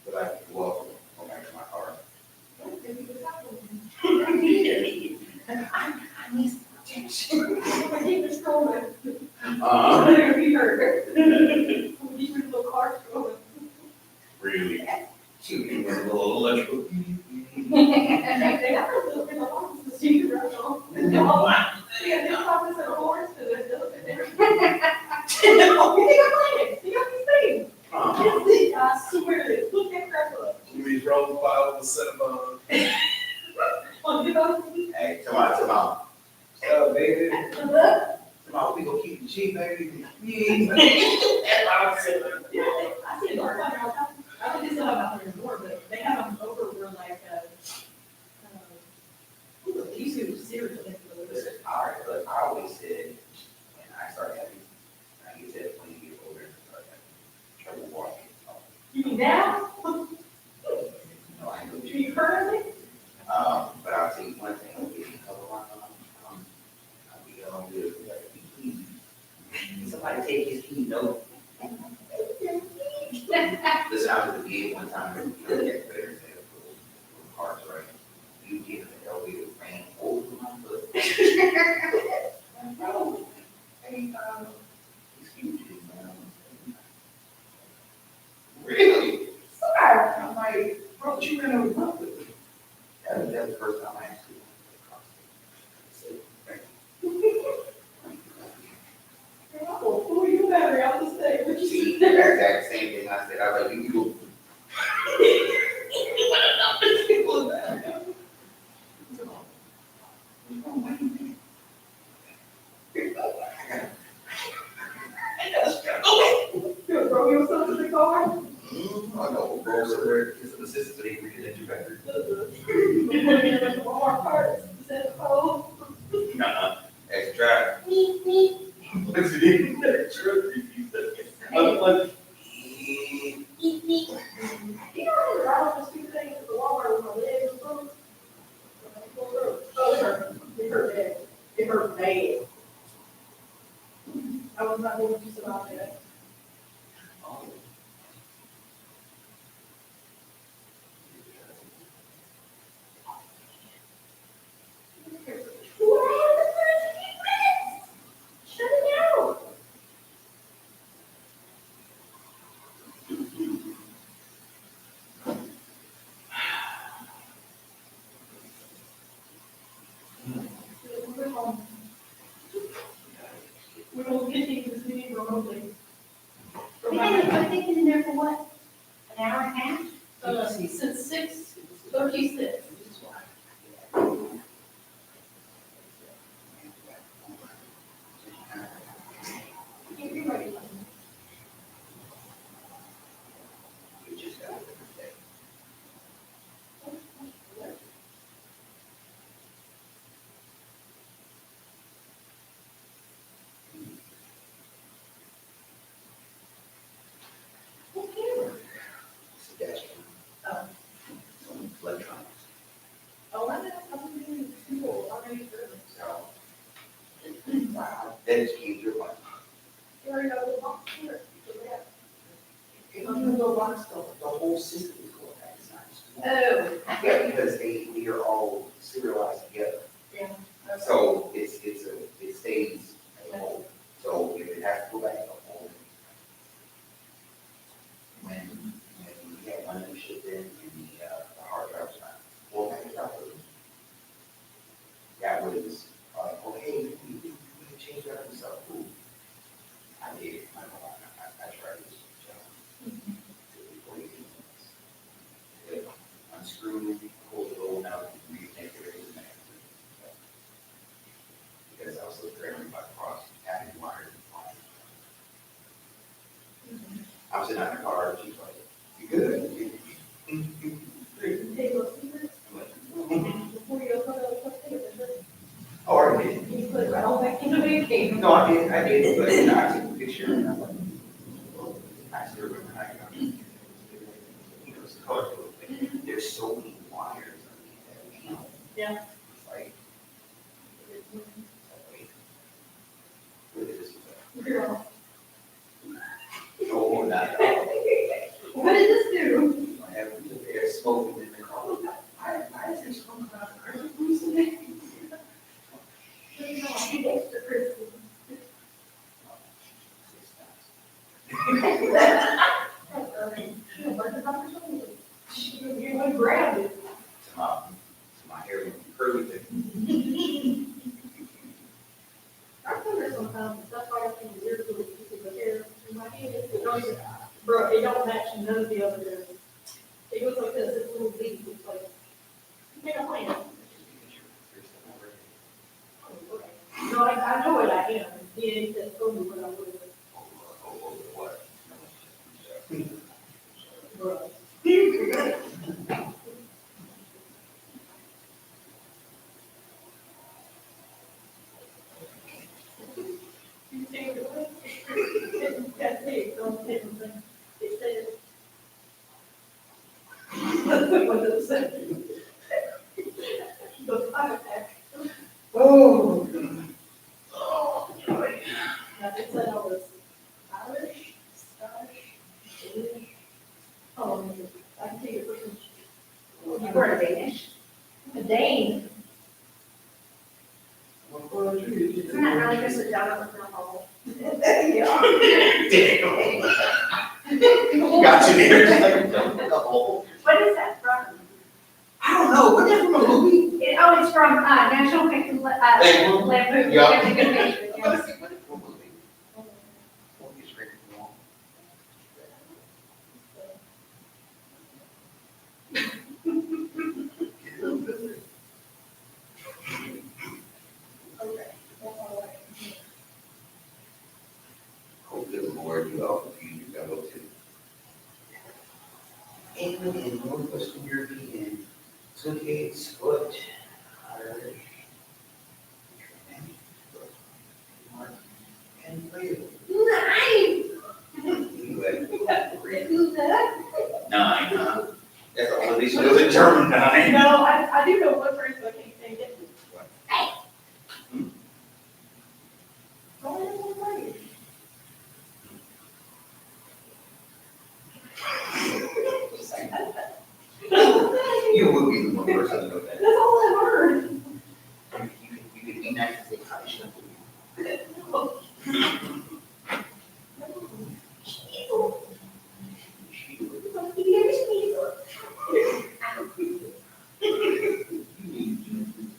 But I can walk, go back to my car. I need some protection. Keep it scrolling. Uh-huh. You heard. You should little car scrolling. Really? Shoot, you want a little electrical? They got a little bit of offices you can run on. Yeah, they office and a horse and a elephant there. You think I'm playing? You got me saying. I swear it. Look that crap up. Louis Rose filed the set of, Oh, you know? Hey, come on. Oh, baby. Come on, we gonna keep the cheap, baby. Yeah, I see it all the time. I think it's not about there more, but they have them over where like, these two serious. Listen, all right, look, I always said, when I started having, you said when you get older, start having trouble walking. You mean now? No, I know. You mean currently? But I'll tell you one thing, I'll be on good, somebody take his key note. Listen, I was at the gate one time, and you know, the excavators, they have little cars, right? You get in the elevator, ran over my foot. No, hey, excuse me, man. Really? Sorry. I'm like, bro, you ran over my foot. That was the first time I actually went Oh, who are you battery? I'll just say, what you see, see that's there? the same thing I said, I was like, you go. You throw yourself in the car? I know, bro, so there is an assistant, so they can get you better. You put it in like Walmart carts, instead of, oh. Extra. Listen, you better trust me. You know, I don't just do things at the Walmart with my legs and stuff. Oh, it hurt. It hurt bad. It hurt bad. I was not going to survive that. Shut it down. We're going to continue this meeting remotely. We haven't put it in there for what? An hour and a half? Since 6:36. worry about the box here. So that- They don't even know why the whole system is going back to science. Oh. Yeah, because they are all serialized together. Yeah. So it stays a whole. So if it has to go back to a whole. When we had one of them shipped in and the hard drive was not full package properly. That was, oh, hey, we can change that and stuff. Ooh. I did, I tried this. Unscrew, pull the old out, and reconnect everything back. Because I was looking at everybody across, having wired. I was sitting in the car, she's like, you good? Hey, look, secret. Before you open up the paper, Oh, I did. you put it right all back into the game. No, I did, but I took a picture and I'm like, well, I still remember how I got it. It's colorful. There's so many wires underneath that panel. Yeah. It's like, wait. What is this? Girl. Oh, not. What did this do? I have air smoking in the car. I is there smoke about the Christmas recently? No, I need extra Christmas. You would grab it. My hair would be curly. I wonder sometimes, that's why I think it's weird to keep the hair in my head. It don't even, bro, it don't match none of the other hair. It goes like this, it's little beads, it's like, make a plan. No, I know what I am. Yeah, he said, oh, what I would. Bro. You take it away. That's it, don't take anything. It says. What does it say? The fire pack. Oh. Now, it said I was Irish, Scottish, English. Oh, I can take it for some. You were a Danish? A Dane? Isn't that really just a donut with no hole? Yeah. Got you there, just like the whole. What is that from? I don't know, what's that from a movie? It's from, National Lampoon. Yeah. That's a good picture, yes. What movie? What is Rick Wong? Hope the Lord you all continue to go to. England and Northwestern European, 28-foot Irish. And Wales. Anyway. Who's that? 9, huh? That's all of these shows in German 9. No, I do know one person, I can't say it. You would be the one person to know that. That's all I've heard. You could be nice and say, I should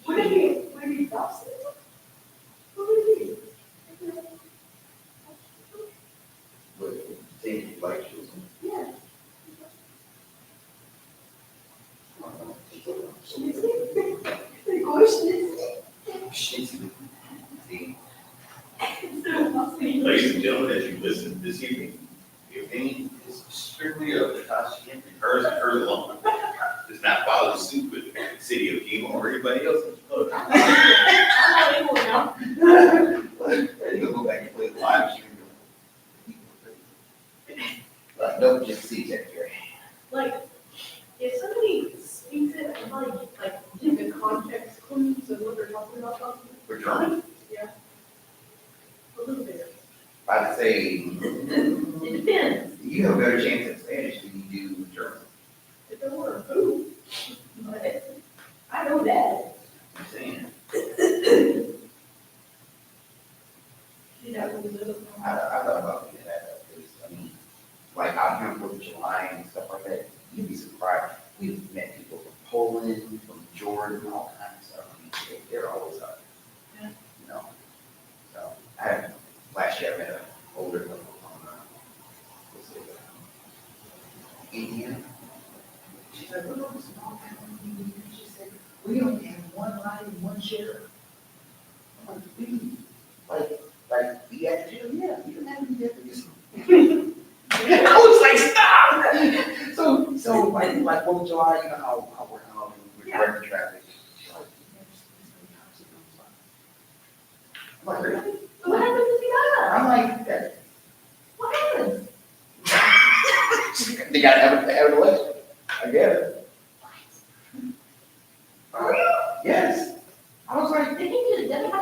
What did he stop saying? What did he? But say like she was. Yeah. The question is. Ladies and gentlemen, as you listen this evening, the opinion is strictly of Natasha Henry, hers and hers alone. Does not follow suit with the city of Kima or anybody else. I'm not able now. Ready to go back and play the live stream. No, just see that, Jerry. Like, if somebody speaks it, I like give the context clues of what they're talking about. For German, Yeah. A little bit. I'd say say, It depends. you have a better chance at Spanish than you do German. If there were who, but I know that. I'm saying, You know, I thought about doing that, because, I mean, like out here on Fourth of July and stuff like that, you'd be surprised. We've met people from Poland, from Jordan, all kinds of stuff. I mean, they're always up. Yeah. You know, so I had, last year I met an older couple from, what's it, Indiana. She's like, we're from a small town in Indiana. She said, we only have one line and one sheriff. I'm like, really? Like, be at jail? Yeah, you don't have to be there for this. I was like, stop! So like 4th of July, you know how we're directing traffic. She's like, I'm like, really? what happened to the other? I'm like, that, What happened? they gotta have an election. I get it. Yes. I was like, Did you get identified?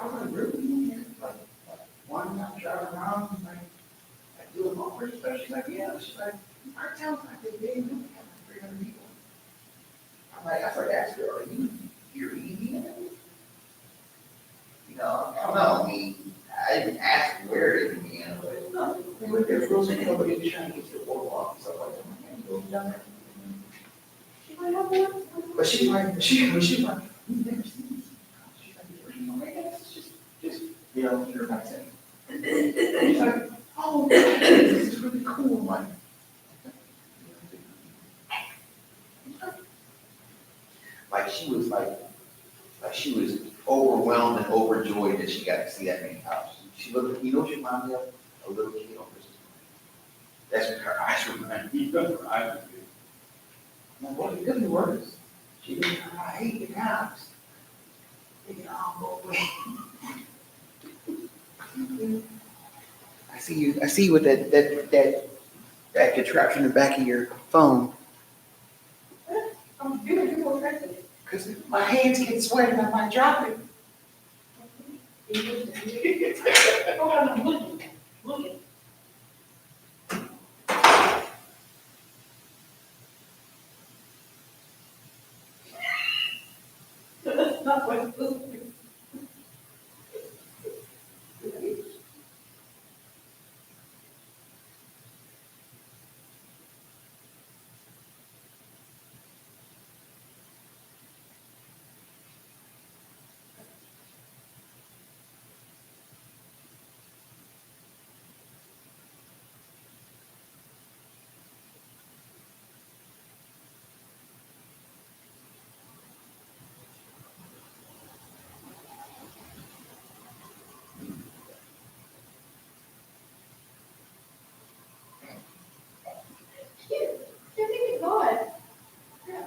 I was like, really? Like one time driving around, like, I do a long bridge stuff. She's like, yeah. She's like, our town's not that big. We only have like 300 people. I'm like, I started asking her, are you here in Indiana? You know, I don't know. I mean, I didn't ask where in Indiana, but no, we went there for and nobody was trying to get to the boardwalk and stuff like that. I'm like, go down there. She might have one. But she's like, she's like, we've never seen this. She's like, you know, it's just, you know, you're not saying. She's like, oh, this is really cool. I'm like, she was overwhelmed and overjoyed that she got to see that many houses. She looked, you know what she reminded me of? A little kid on Christmas morning. That's what her eyes reminded me of. Her eyes were big. I'm like, well, it couldn't be worse. She was like, I hate the cops. They can all go away. I see you with that contraption in the back of your phone. I'm doing it more effectively. Because my hands get sweaty and I might drop it. Oh, I'm looking. That's not what I'm looking. I think it's good. Yeah.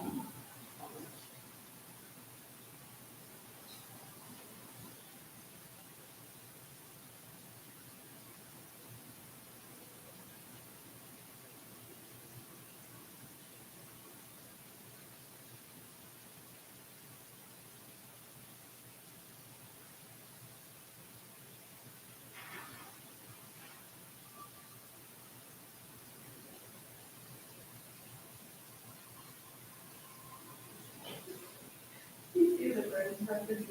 You see the friends practice.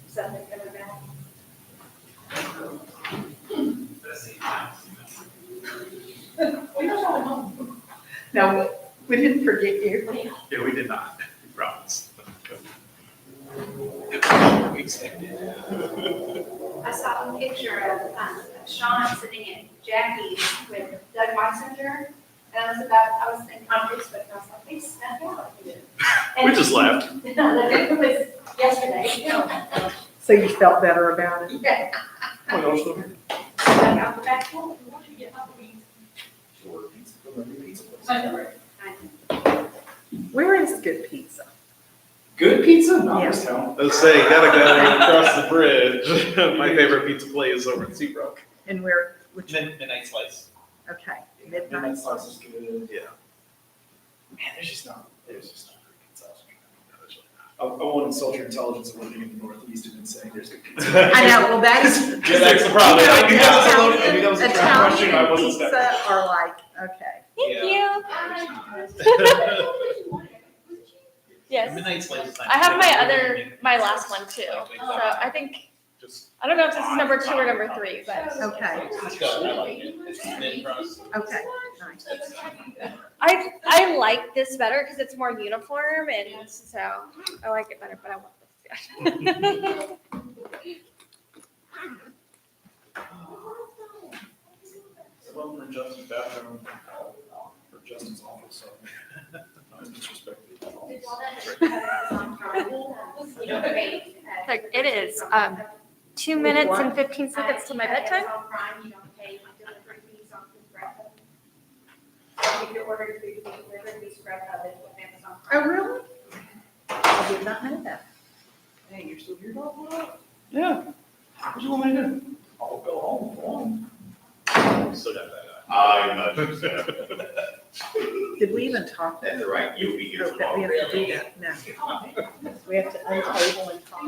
Something coming back. No, we didn't forget you. Yeah, we did not, we promise. We expected. I saw a picture of Sean sitting at Jackie's with Doug Meisinger. And I was thinking on Facebook, and I was like, they snuck out. We just left. It was yesterday. So you felt better about it? Yeah. Oh, y'all still here? I got the back door. Once you get up, we- Where is good pizza? Good pizza? Not Yeah. this town. Let's say, gotta go across the bridge. My favorite pizza place is over in Seabrook. And where, which, Midnight Slice. okay, Midnight midnight. Slice is good. Yeah. Man, there's just not good pizza. I won't insult your intelligence of living in the Northeast and saying there's good pizza. I know, well, that is. Yeah, that's the problem. I knew that was a trick question. I wasn't Italian pizza are like, okay. Thank Yeah. you. Yes. Midnight Slice is nice. I have my last one too. So I think, Just. I don't know if this is number 2 or number 3, but Okay, Let's go. I like it. It's thin crust. okay, nice. I like this better because it's more uniform and so I like it better, but I want this. Someone from Justin's bathroom, or Justin's office, so. Not disrespectful. Like it is 2 minutes and 15 seconds to my bedtime. If you're ordering food, they're going to be spread out with Amazon Oh, Prime. really? I did not know that. Hey, you're still here, dog? Yeah. What do you want me to do? I'll go home, go home. Still got that. I'm not sure. Did we even talk? That's right, you'll be here Oh, that we tomorrow. have to do that, no. We have to untable and talk.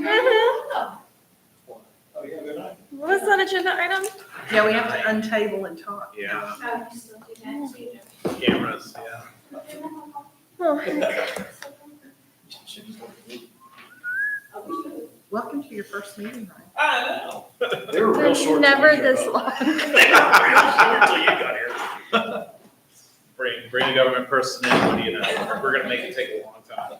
Oh, yeah, good night. What was that agenda item? Yeah, we have to untable and talk. Yeah, Oh, you still do that too? cameras, yeah. Welcome to your first meeting, Ryan. I know. They were real short. Never this long. Until you got here. Bring a government person in, what do you know? We're gonna make it take a long time.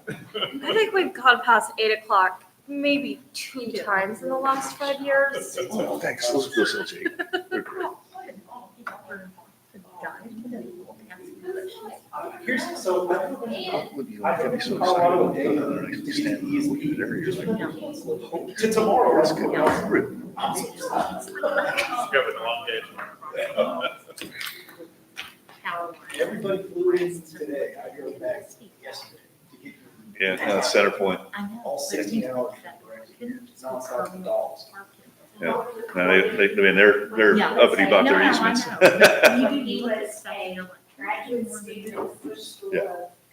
I think we've gone past 8 o'clock maybe 2 times in the last 5 years. Oh, thanks, those are good, Jake. They're great. Here's, so. Would you I like to be drove so to Colorado excited today. about that? I can stand and look at it every year. To tomorrow. That's good. I'm so excited. Having a long day tomorrow. Everybody flew in today. I drove back yesterday to get Yeah, center point. all 16 hours. Non-stop for dogs. Yeah, no, they're uppity about their easements. He was a graduate student of Bush School of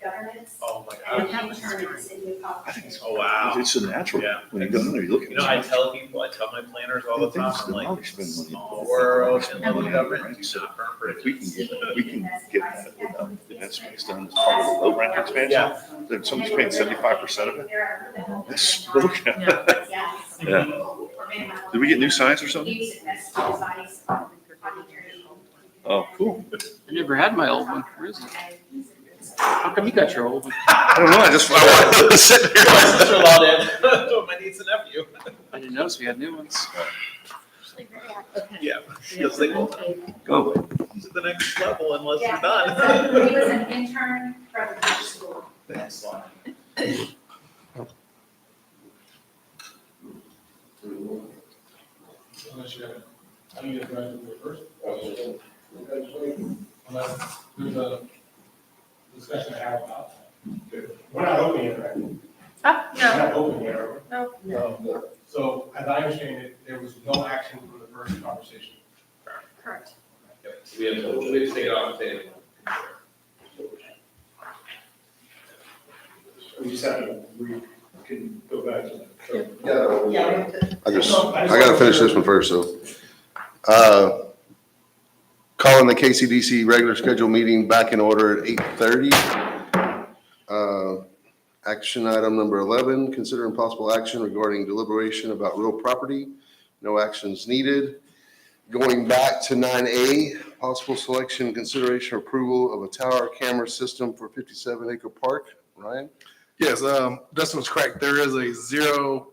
Governance. Oh, my And gosh. he turned in the city of Colorado. I think it's, Oh, wow. it's so natural. Yeah. When you go in there, you look at You know, I tell people, I tell my planners all the time, I'm like, They spend money. small world and little Money, government, right? do So not burn if we can bridges. get that event space done as part of the low ramp expansion, Yeah. then somebody's paying 75% of it. That's spoken. Yeah. Did we get new signs or something? Oh, cool. I never had my old one. Where is it? How come you got your old one? I don't know, I wanted to sit My here. sister-in-law did, my niece and nephew. I didn't notice we had new ones. Yeah, because they go Go. to the next level unless you're Yeah, done. he was an intern from the Bush School. That's fine. Unless you have, I need to graduate first. Unless there's a discussion to have about that. We're not open yet, right? No. We're not open yet, are we? No. No. So as I understand it, there was no action from the first conversation. Correct. We have to take it off the table. We just have to, we can go back to that. I gotta finish this one first, so. Calling the KCDC regular scheduled meeting back in order at 8:30. Action item number 11, consider impossible action regarding deliberation about real property. No actions needed. Going back to 9A, possible selection, consideration, approval of a tower camera system for 57 Acre Park. Ryan? Yes, Dustin was correct. There is a zero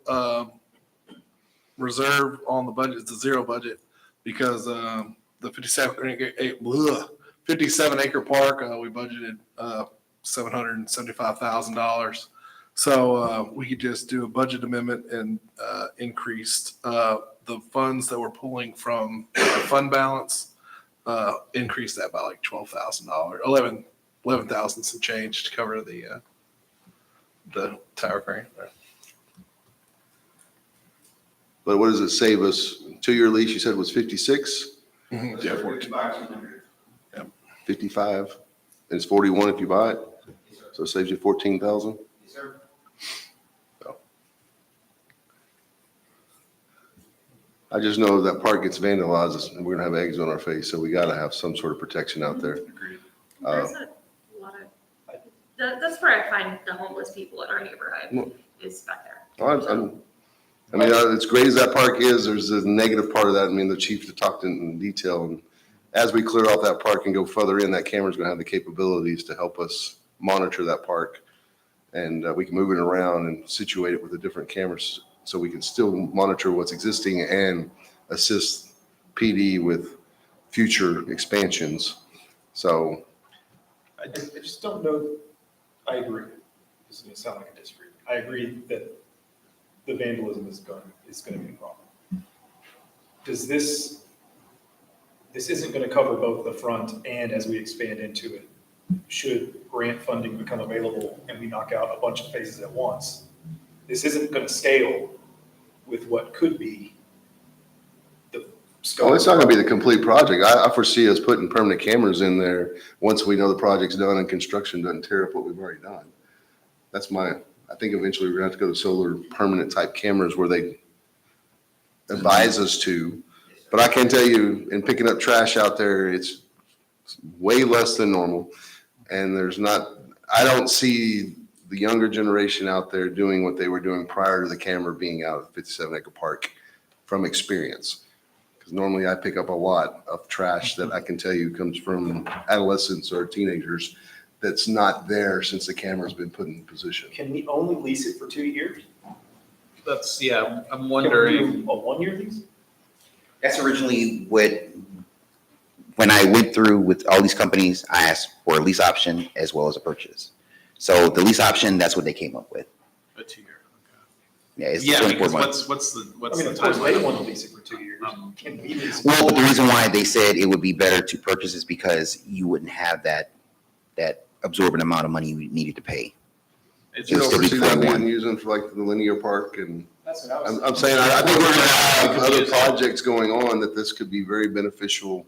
reserve on the budget. It's a zero budget because the 57 acre park, we budgeted $775,000. So we could just do a budget amendment and increased the funds that we're pulling from our fund balance, increase that by like $12,000, 11,000 some change to cover the tower crane. But what does it save us? 2-year lease, you said was 56? Yeah, 14. 55, and it's 41 if you buy it, so it saves you 14,000. Yes, sir. I just know that park gets vandalized, and we're gonna have eggs on our face, so we gotta have some sort of protection out there. There's a lot of, that's where I find the homeless people in our neighborhood is back there. I mean, as great as that park is, there's a negative part of that. I mean, the chief talked in detail, and as we clear off that park and go further in, that camera's gonna have the capabilities to help us monitor that park. And we can move it around and situate it with the different cameras so we can still monitor what's existing and assist PD with future expansions. So. I just don't know, I agree. This is gonna sound like a disagreement. I agree that the vandalism is gonna be a problem. Does this isn't gonna cover both the front and as we expand into it, should grant funding become available and we knock out a bunch of phases at once, this isn't gonna scale with what could be the scope. Oh, it's not gonna be the complete project. I foresee us putting permanent cameras in there once we know the project's done and construction doesn't tear up what we've already done. I think eventually we're gonna have to go to solar permanent type cameras where they advise us to. But I can tell you, in picking up trash out there, it's way less than normal. And I don't see the younger generation out there doing what they were doing prior to the camera being out at 57 Acre Park from experience. Because normally I pick up a lot of trash that I can tell you comes from adolescents or teenagers that's not there since the camera's been put in position. Can we only lease it for 2 years? That's, yeah, I'm Can we wondering. do a 1-year lease? That's originally when I went through with all these companies, I asked for a lease option as well as a purchase. So the lease option, that's what they came up with. A 2-year. Yeah, it's Yeah, 24 because months. what's the I mean, of course, they want to lease it for 2 years. Can we lease it? Well, but the reason why they said it would be better to purchase is because you wouldn't have that absorbent amount of money you needed to pay. It's You It'll don't still be foresee that 41. being used for like the linear park and That's what I was. I'm saying, I think we're gonna have other projects going on that this could be very beneficial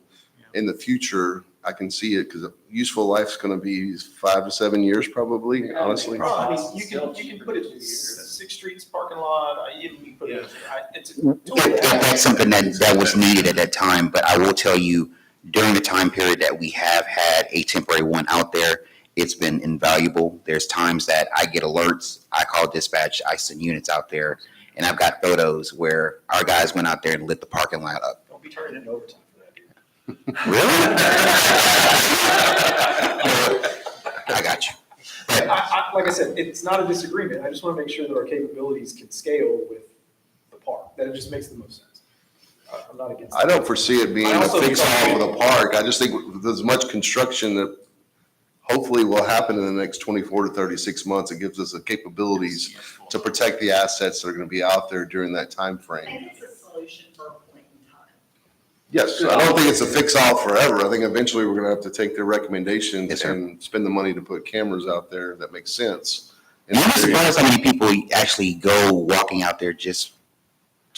in the future. I can see it because useful life's gonna be 5 to 7 years probably, honestly. Well, I mean, you can put it in 6 Streets parking lot, you can put it, it's. That's something that was needed at that time, but I will tell you, during the time period that we have had a temporary one out there, it's been invaluable. There's times that I get alerts, I call dispatch, I send units out there, and I've got photos where our guys went out there and lit the parking lot up. Don't be turning into overtime for that, dude. Really? I got you. Like I said, it's not a disagreement. I just want to make sure that our capabilities can scale with the park. That it just makes the most sense. I'm not against. I don't foresee it being I a also fix all think- for the park. I just think with as much construction that hopefully will happen in the next 24 to 36 months, it gives us the capabilities to protect the assets that are gonna be out there during that time I frame. think it's a solution for a point in time. Yes, I don't think it's a fix all forever. I think eventually we're gonna have to take their recommendations Yes, sir. and spend the money to put cameras out there that make sense. And I'm surprised how many people actually go walking out there just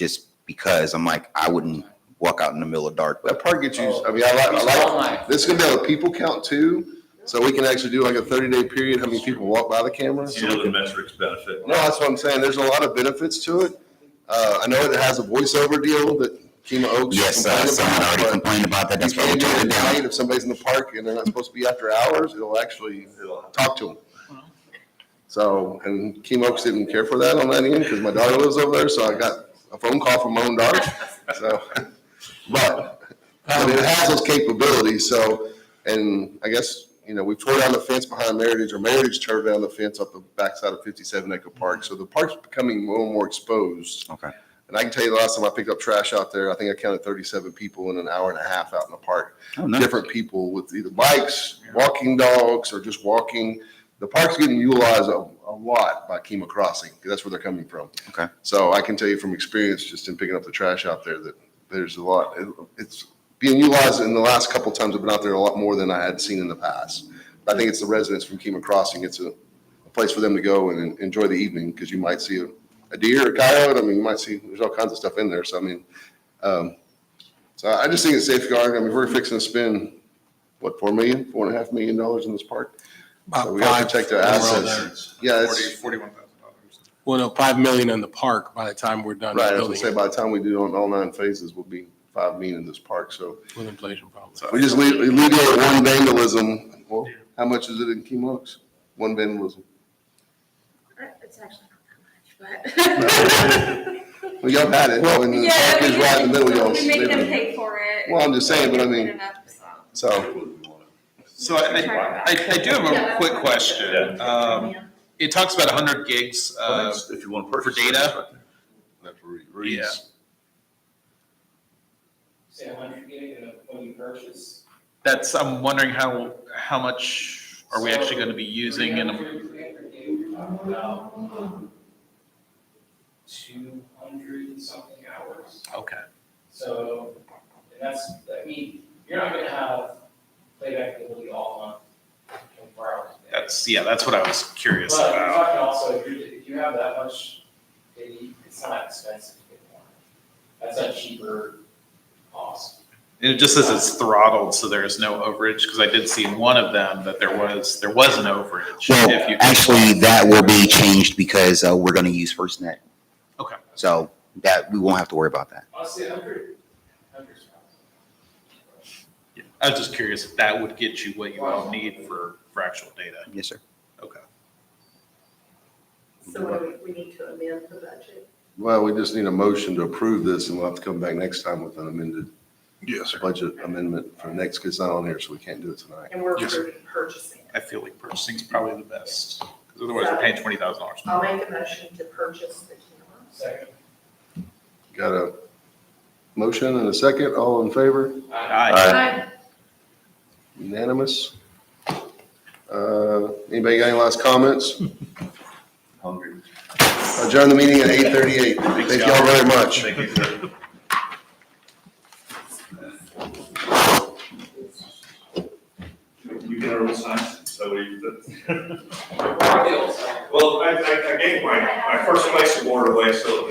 just because I'm like, I wouldn't walk out in the middle of dark. That part gets used, I mean, I like, this is gonna be able to people count too, so we can actually do like a 30-day period, how many people walk by the camera. You know the metrics benefit. No, that's what I'm saying, there's a lot of benefits to it. I know it has a voiceover deal that Kima Oaks. Yes, someone already complained about that. That's You why we can do turned it it at down. night if somebody's in the park and they're not supposed to be after hours, it'll talk to them. So, and Kima Oaks didn't care for that on that end because my daughter lives over there, so I got a phone call from my own daughter. So, but it has those capabilities, so, and I guess, you know, we tore down the fence behind Meritage, or Meritage tore down the fence up the backside of 57 Acre Park, so the park's becoming more and more exposed. Okay. And I can tell you the last time I picked up trash out there, I think I counted 37 people in an hour and a half out in the park. Oh, nice. Different people with either bikes, walking dogs, or just walking. The park's getting utilized a lot by Kima Crossing, because that's where they're coming from. Okay. So I can tell you from experience, just in picking up the trash out there, that there's a lot. It's being utilized in the last couple of times I've been out there a lot more than I had seen in the past. But I think it's the residents from Kima Crossing. It's a place for them to go and enjoy the evening, because you might see a deer, a coyote. I mean, you might see, there's all kinds of stuff in there. So, I mean, so I just think it's safeguard. I mean, we're fixing to spend, what, $4.5 million in this park? So we gotta protect our assets. Yeah, it's, $41,000. Well, no, 5 million in the park by the time we're done right, I was building gonna say, it by the time we do all 9 phases, we'll be 5 million in this park. So with inflation problems. we just alleviate one vandalism. Well, how much is it in Kima Oaks? One vandalism. It's actually not that much, but. Well, y'all had it. When the Yeah, park is right in the middle, y'all. we make them pay for it. Well, I'm just saying, but I mean, Good enough, so. So I do have a quick question. It talks about 100 gigs If you want to for purchase. data. That's Reed's. Yeah. Say 100 gig when you purchase. That's, I'm wondering how much are we actually going to be using in a, 200 something hours. okay. So, and that's, I mean, you're not gonna have playback ability all month, 24 hours a day. That's what I was curious But you're about. talking also, if you have that much, it's not expensive to get more. That's a cheaper cost. And it just says it's throttled, so there's no overage, because I did see in one of them that there was an overage. Well, if you- actually, that will be changed because we're going to use FirstNet. Okay. So that we won't have to worry about that. Honestly, 100. Yeah. I was just curious if that would get you what you all need for actual data. Yes, sir. Okay. So we need to amend the budget. Well, we just need a motion to approve this, and we'll have to come back next time with an amended budget amendment for next, because it's not on here, so we can't do it tonight. And we're Yes, sir. approving purchasing. I feel like purchasing is probably the best, because otherwise we're paying $20,000. I'll make a motion to purchase the camera. Second. Got a motion and a second, all in favor? Aye. Unanimous. Anybody got any last comments? Hungry. Adjourn the meeting at 8:38. Thank y'all very much. Thank you, sir. You get our own signs, so we. Well, I gave my first place award away, so.